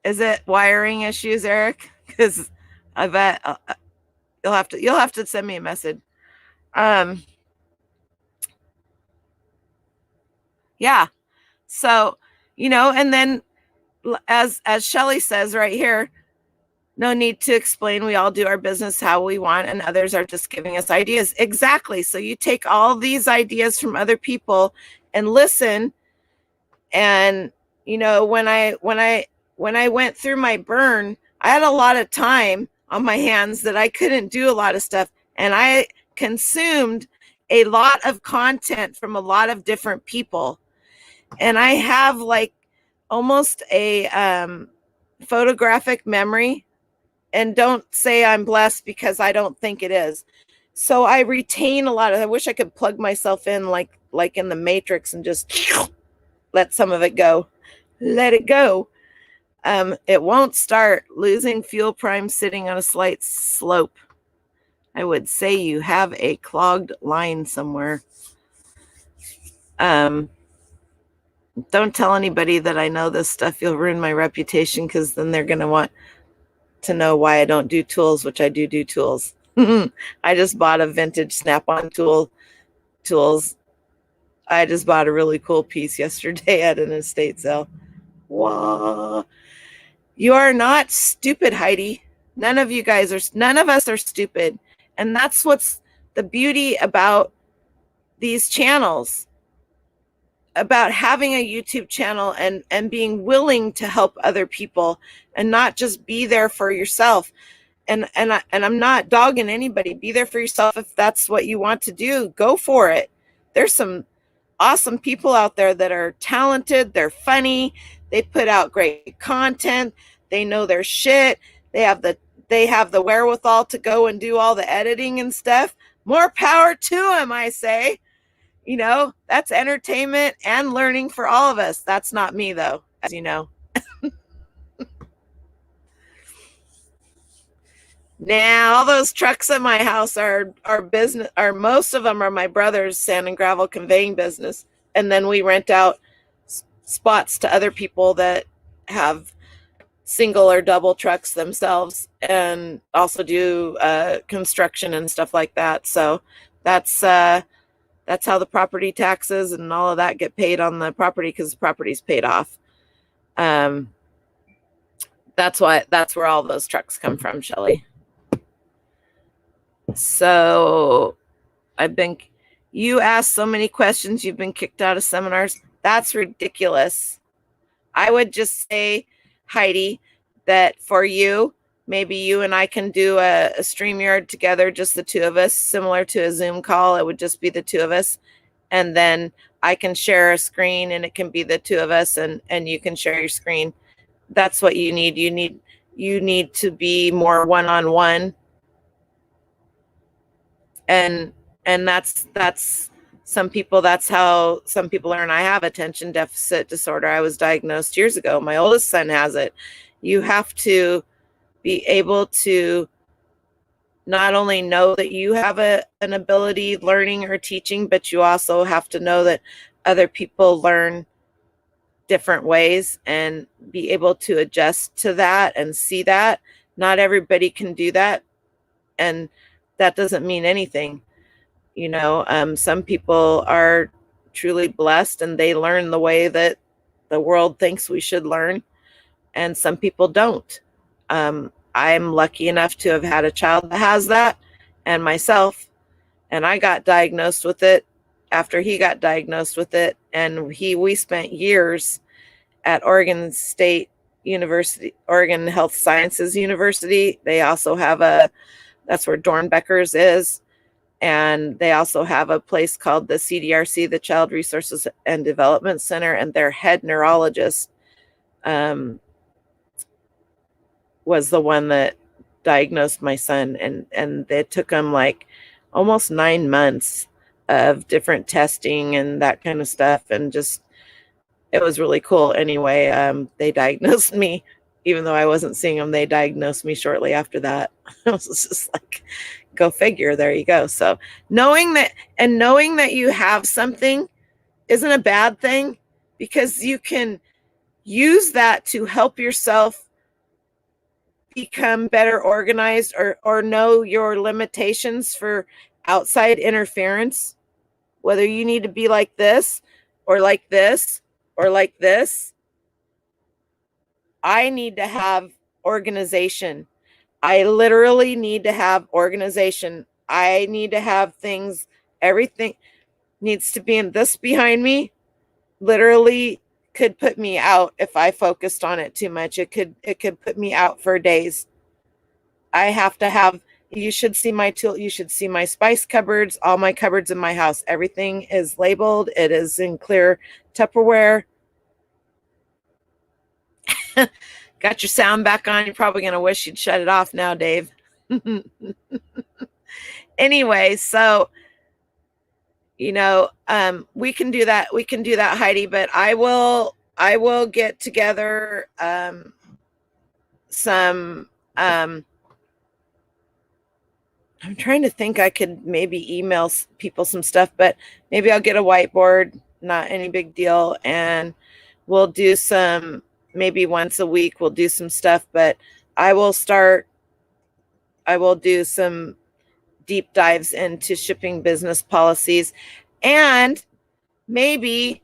[SPEAKER 1] Is it wiring issues, Eric? Because I bet you'll have to send me a message. Yeah. So, and then as Shelley says right here, no need to explain. We all do our business how we want, and others are just giving us ideas. Exactly. So you take all these ideas from other people and listen. And when I went through my burn, I had a lot of time on my hands that I couldn't do a lot of stuff, and I consumed a lot of content from a lot of different people. And I have like almost a photographic memory. And don't say I'm blessed because I don't think it is. So I retain a lot of... I wish I could plug myself in like in the Matrix and just let some of it go. Let it go. It won't start. Losing fuel prime sitting on a slight slope. I would say you have a clogged line somewhere. Don't tell anybody that I know this stuff. You'll ruin my reputation because then they're going to want to know why I don't do tools, which I do tools. I just bought a vintage Snap-on tools. I just bought a really cool piece yesterday at an estate sale. Wow. You are not stupid, Heidi. None of us are stupid. And that's what's the beauty about these channels, about having a YouTube channel and being willing to help other people and not just be there for yourself. And I'm not dogging anybody. Be there for yourself. If that's what you want to do, go for it. There's some awesome people out there that are talented. They're funny. They put out great content. They know their shit. They have the wherewithal to go and do all the editing and stuff. More power to them, I say. That's entertainment and learning for all of us. That's not me, though, as you know. Now, all those trucks at my house are business, or most of them are my brother's sand and gravel conveying business. And then we rent out spots to other people that have single or double trucks themselves and also do construction and stuff like that. So that's how the property taxes and all of that get paid on the property because the property's paid off. That's where all those trucks come from, Shelley. So you asked so many questions, you've been kicked out of seminars. That's ridiculous. I would just say, Heidi, that for you, maybe you and I can do a StreamYard together, just the two of us, similar to a Zoom call. It would just be the two of us. And then I can share a screen and it can be the two of us, and you can share your screen. That's what you need. You need to be more one-on-one. And that's some people, that's how some people learn. I have attention deficit disorder. I was diagnosed years ago. My oldest son has it. You have to be able to not only know that you have an ability learning or teaching, but you also have to know that other people learn different ways and be able to adjust to that and see that. Not everybody can do that, and that doesn't mean anything. Some people are truly blessed and they learn the way that the world thinks we should learn, and some people don't. I'm lucky enough to have had a child that has that, and myself, and I got diagnosed with it after he got diagnosed with it, and we spent years at Oregon State University, Oregon Health Sciences University. They also have that's where Dornbecker's is. And they also have a place called the CDRC, the Child Resources and Development Center, and their head neurologist was the one that diagnosed my son. And it took him like almost 9 months of different testing and that kind of stuff. And just, it was really cool. Anyway, they diagnosed me, even though I wasn't seeing them. They diagnosed me shortly after that. I was just like, go figure. There you go. So knowing that you have something isn't a bad thing, because you can use that to help yourself become better organized, or know your limitations for outside interference, whether you need to be like this or like this or like this. I need to have organization. I literally need to have organization. I need to have things, everything needs to be in this behind me. Literally could put me out if I focused on it too much. It could put me out for days. I have to have, you should see my tool, you should see my spice cupboards, all my cupboards in my house. Everything is labeled. It is in clear Tupperware. Got your sound back on. You're probably going to wish you'd shut it off now, Dave. Anyway, so, we can do that. We can do that, Heidi, but I will get together some, I'm trying to think, I could maybe email people some stuff, but maybe I'll get a whiteboard, not any big deal. And we'll do some, maybe once a week, we'll do some stuff, but I will do some deep dives into shipping business policies. And maybe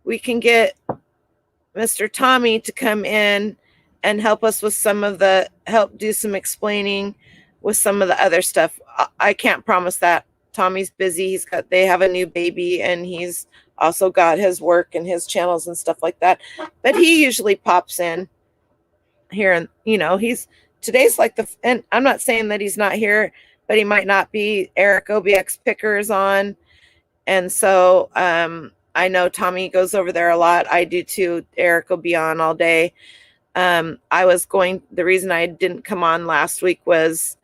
[SPEAKER 1] we can get Mr. Tommy to come in and help us with help do some explaining with some of the other stuff. I can't promise that. Tommy's busy. They have a new baby, and he's also got his work and his channels and stuff like that. But he usually pops in here, and today's like and I'm not saying that he's not here, but he might not be. Eric OBX Picker is on. And so I know Tommy goes over there a lot. I do too. Eric will be on all day. The reason I didn't come on last week was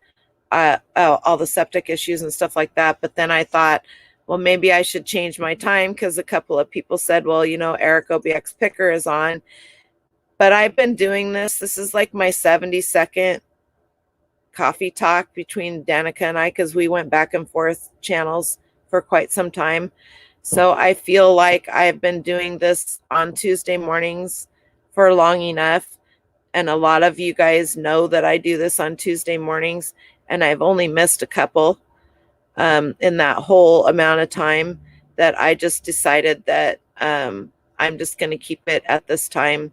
[SPEAKER 1] all the septic issues and stuff like that. But then I thought, well, maybe I should change my time, because a couple of people said, well, Eric OBX Picker is on. But I've been doing this. This is like my 72nd coffee talk between Danica and I, because we went back and forth channels for quite some time. So I feel like I've been doing this on Tuesday mornings for long enough. And a lot of you guys know that I do this on Tuesday mornings, and I've only missed a couple in that whole amount of time, that I just decided that I'm just going to keep it at this time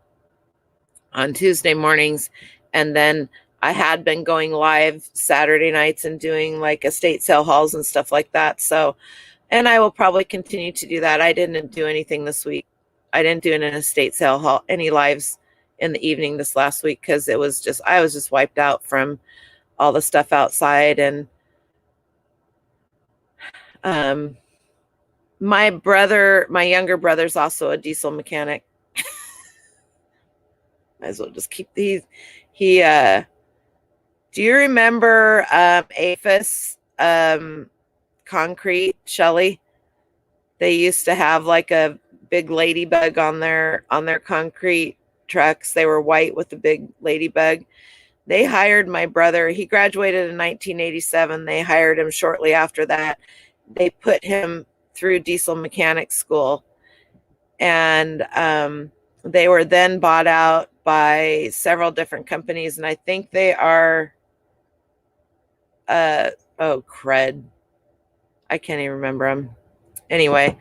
[SPEAKER 1] on Tuesday mornings. And then I had been going live Saturday nights and doing like estate sale hauls and stuff like that. So, and I will probably continue to do that. I didn't do anything this week. I didn't do an estate sale haul, any lives in the evening this last week because I was just wiped out from all the stuff outside. And my younger brother's also a diesel mechanic. Might as well just keep these. Do you remember APHIS concrete, Shelly? They used to have like a big ladybug on their concrete trucks. They were white with the big ladybug. They hired my brother. He graduated in 1987. They hired him shortly after that. They put him through diesel mechanic school. And they were then bought out by several different companies. And I think they are, oh, crud. I can't even remember them. Anyway,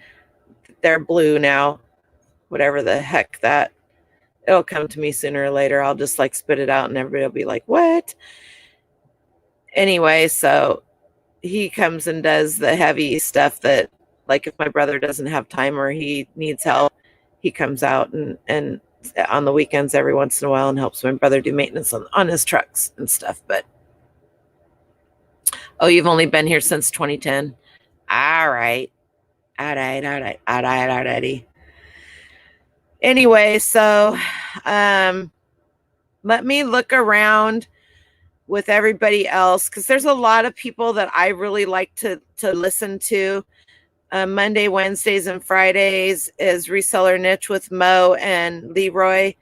[SPEAKER 1] they're blue now. Whatever the heck that. It'll come to me sooner or later. I'll just like spit it out and everybody will be like, what? Anyway, so he comes and does the heavy stuff that, like, if my brother doesn't have time or he needs help, he comes out and on the weekends every once in a while and helps my brother do maintenance on his trucks and stuff. But, oh, you've only been here since 2010. All right. Anyway, so let me look around with everybody else because there's a lot of people that I really like to listen to. Monday, Wednesdays, and Fridays is Reseller Niche with Mo and Leroy,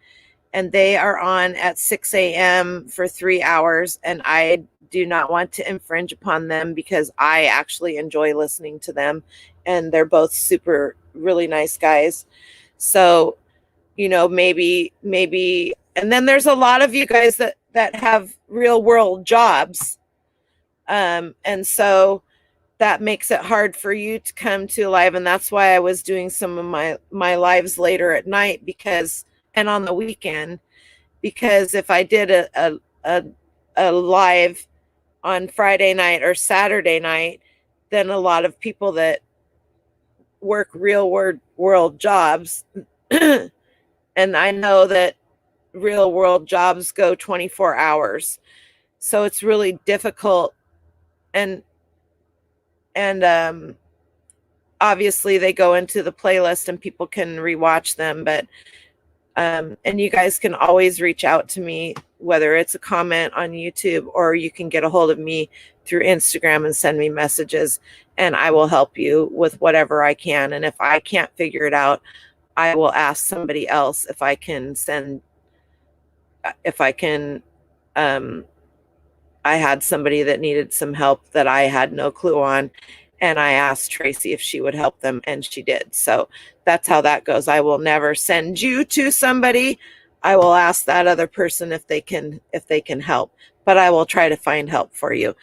[SPEAKER 1] and they are on at 6 a.m. for 3 hours, and I do not want to infringe upon them because I actually enjoy listening to them, and they're both super, really nice guys. So, you know, maybe, and then there's a lot of you guys that have real world jobs. And so that makes it hard for you to come to live. And that's why I was doing some of my lives later at night and on the weekend, because if I did a live on Friday night or Saturday night, then a lot of people that work real world jobs, and I know that real world jobs go 24 hours. So it's really difficult. And obviously they go into the playlist and people can rewatch them, but and you guys can always reach out to me, whether it's a comment on YouTube or you can get a hold of me through Instagram and send me messages, and I will help you with whatever I can. And if I can't figure it out, I will ask somebody else if I can I had somebody that needed some help that I had no clue on, and I asked Tracy if she would help them, and she did. So that's how that goes. I will never send you to somebody. I will ask that other person if they can help, but I will try to find help for you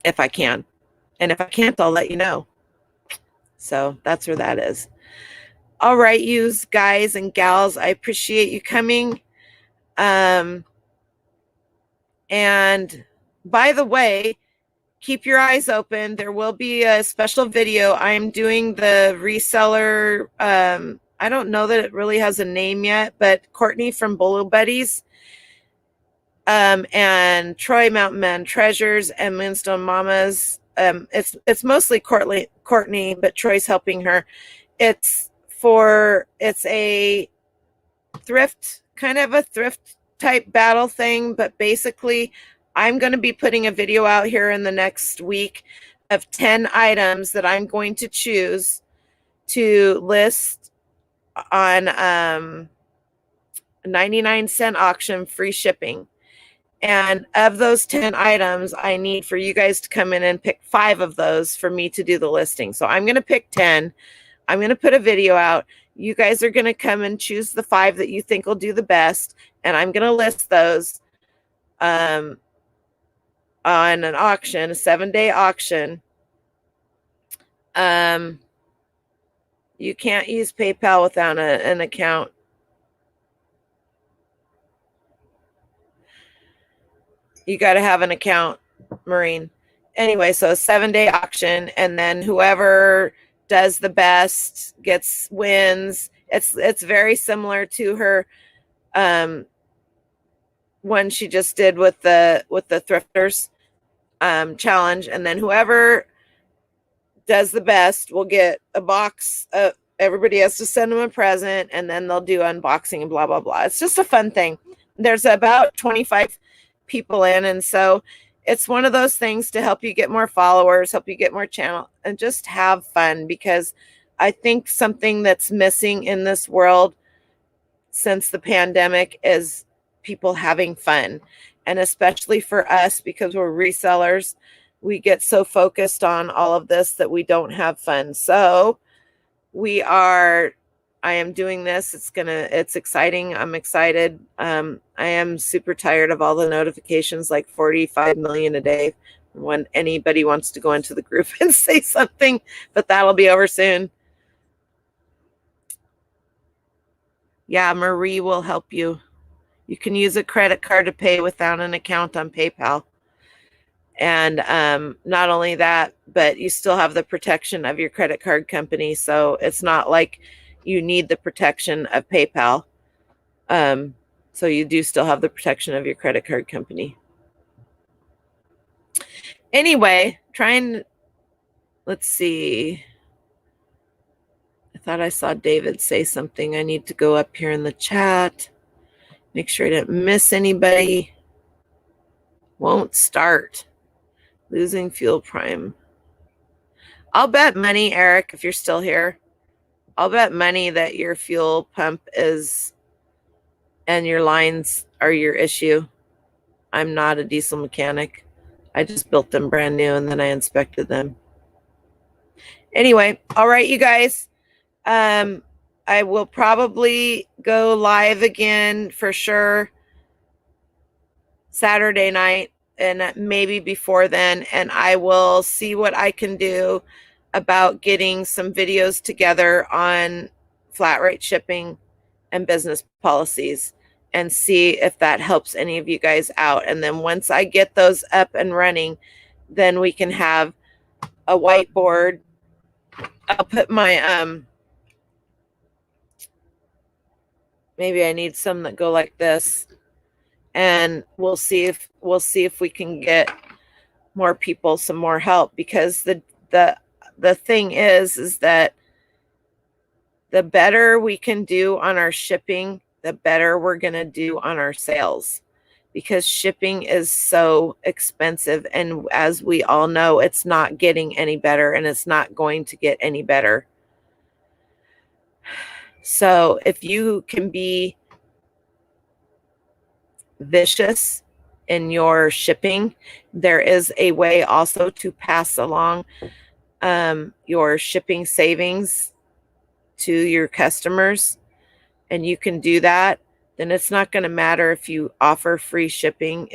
[SPEAKER 1] if I can. And if I can't, I'll let you know. So that's where that is. All right, you guys and gals, I appreciate you coming. And by the way, keep your eyes open. There will be a special video. I'm doing the reseller. I don't know that it really has a name yet, but Courtney from Bolo Buddies, and Troy Mountain Man Treasures and Moonstone Mamas. It's mostly Courtney, but Troy's helping her. It's a thrift, kind of a thrift type battle thing, but basically I'm going to be putting a video out here in the next week of 10 items that I'm going to choose to list on 99-cent auction, free shipping. And of those 10 items, I need for you guys to come in and pick 5 of those for me to do the listing. So I'm going to pick 10. I'm going to put a video out. You guys are going to come and choose the 5 that you think will do the best. And I'm going to list those on an auction, a 7-day auction. You can't use PayPal without an account. You got to have an account, Maureen. Anyway, so a 7-day auction, and then whoever does the best wins. It's very similar to her one she just did with the thrifters challenge, and then whoever does the best will get a box. Everybody has to send them a present, and then they'll do unboxing and blah blah blah. It's just a fun thing. There's about 25 people in, and so it's one of those things to help you get more followers, help you get more channel, and just have fun, because I think something that's missing in this world since the pandemic is people having fun. And especially for us, because we're resellers, we get so focused on all of this that we don't have fun. So I am doing this. It's exciting. I'm excited. I am super tired of all the notifications, like 45 million a day, when anybody wants to go into the group and say something, but that'll be over soon. Yeah, Marie will help you. You can use a credit card to pay without an account on PayPal. And not only that, but you still have the protection of your credit card company. So it's not like you need the protection of PayPal. So you do still have the protection of your credit card company. Anyway, let's see. I thought I saw David say something. I need to go up here in the chat. Make sure I didn't miss anybody. Won't start. Losing fuel prime. I'll bet money, Eric, if you're still here, I'll bet money that your fuel pump and your lines are your issue. I'm not a diesel mechanic. I just built them brand new and then I inspected them. Anyway, all right, you guys. I will probably go live again for sure Saturday night, and maybe before then, and I will see what I can do about getting some videos together on flat rate shipping and business policies, and see if that helps any of you guys out. And then once I get those up and running, then we can have a whiteboard. I'll put my maybe I need some that go like this, and we'll see if we can get more people some more help, because the thing is that the better we can do on our shipping, the better we're going to do on our sales, because shipping is so expensive, and as we all know, it's not getting any better, and it's not going to get any better. So if you can be vicious in your shipping, there is a way also to pass along your shipping savings to your customers, and you can do that. Then it's not going to matter if you offer free shipping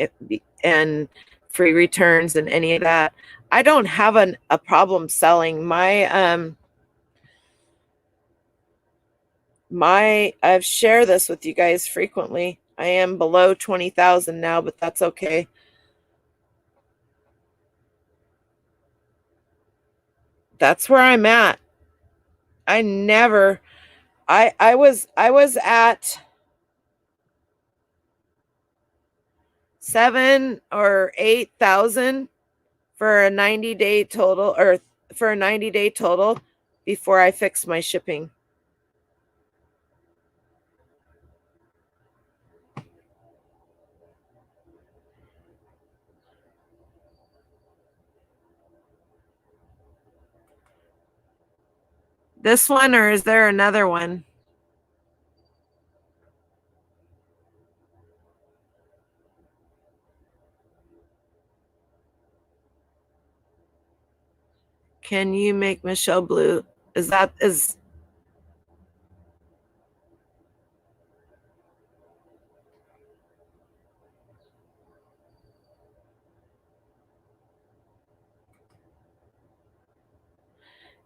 [SPEAKER 1] and free returns and any of that. I don't have a problem selling my I've shared this with you guys frequently. I am below 20,000 now, but that's okay. That's where I'm at. I was at 7 or 8,000 for a 90-day total, or for a 90-day total, before I fixed my shipping. This one, or is there another one? Can you make Michelle blue? Is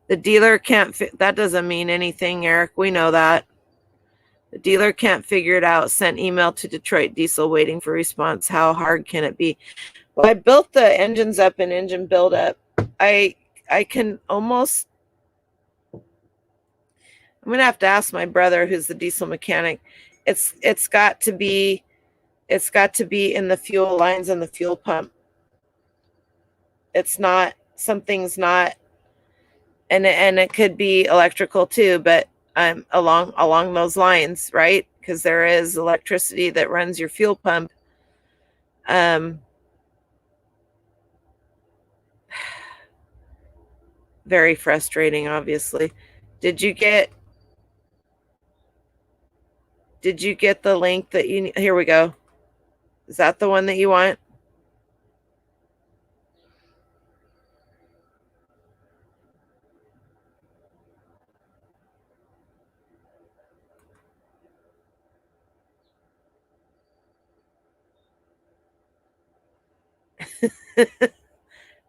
[SPEAKER 1] the dealer can't fit? That doesn't mean anything, Eric. We know that. The dealer can't figure it out. Sent email to Detroit Diesel waiting for response. How hard can it be? Well, I built the engines up in engine build up. I can almost, I'm gonna have to ask my brother who's the diesel mechanic. It's got to be in the fuel lines and the fuel pump. It's not, something's not, and it could be electrical too, but along those lines, right? Because there is electricity that runs your fuel pump. Very frustrating, obviously. Did you get the link that you need? Here we go. Is that the one that you want?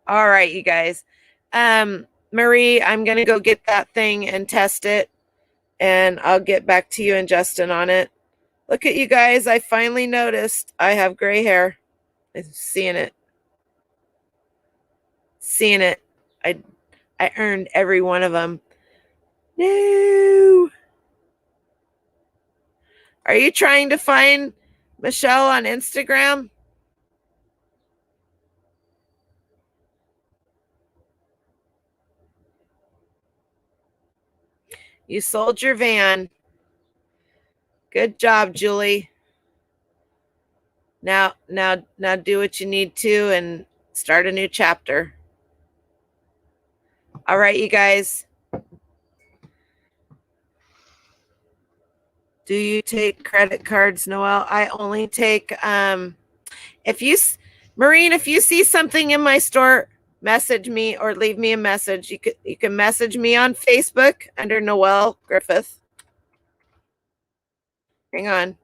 [SPEAKER 1] All right, you guys. Marie, I'm going to go get that thing and test it, and I'll get back to you and Justin on it. Look at you guys. I finally noticed I have gray hair. I'm seeing it. Seeing it. I earned every one of them. No. Are you trying to find Michelle on Instagram? You sold your van. Good job, Julie. Now do what you need to and start a new chapter. All right, you guys. Do you take credit cards, Noelle? I only take if you Maureen, if you see something in my store, message me or leave me a message. You can message me on Facebook under Noelle Griffith. Hang on.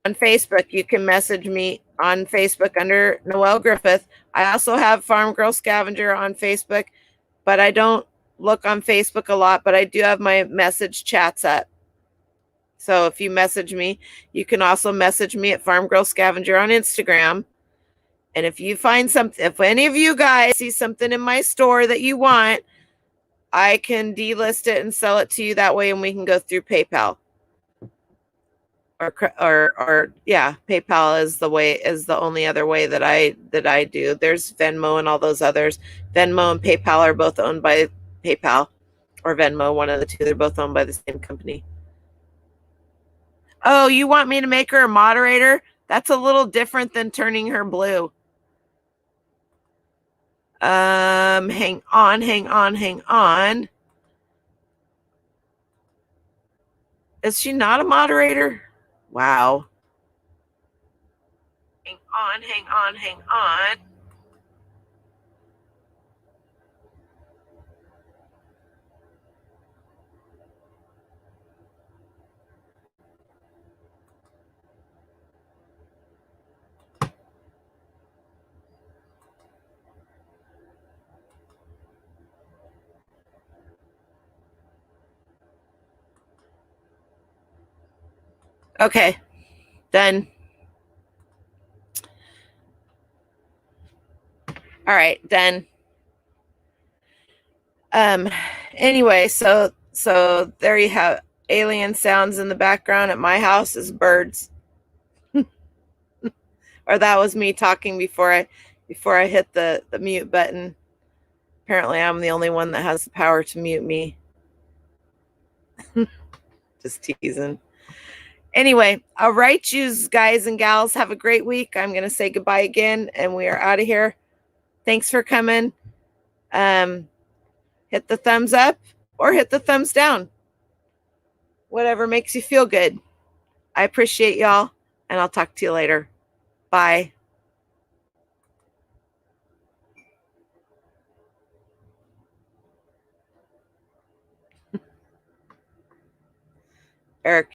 [SPEAKER 1] On Facebook, you can message me on Facebook under Noelle Griffith. I also have Farm Girl Scavenger on Facebook, but I don't look on Facebook a lot, but I do have my message chats up. So if you message me, you can also message me at Farm Girl Scavenger on Instagram. And if you find something, if any of you guys see something in my store that you want, I can delist it and sell it to you that way, and we can go through PayPal. Or yeah, PayPal is the only other way that I do. There's Venmo and all those others. Venmo and PayPal are both owned by PayPal, or Venmo, one of the two. They're both owned by the same company. Oh, you want me to make her a moderator? That's a little different than turning her blue. Hang on. Is she not a moderator? Wow. Hang on. Okay, done. All right, done. Anyway, so there you have alien sounds in the background at my house is birds. Or that was me talking before I hit the mute button. Apparently I'm the only one that has the power to mute me. Just teasing. Anyway, all right, you guys and gals, have a great week. I'm going to say goodbye again, and we are out of here. Thanks for coming. Hit the thumbs up or hit the thumbs down. Whatever makes you feel good. I appreciate y'all, and I'll talk to you later. Bye. Eric.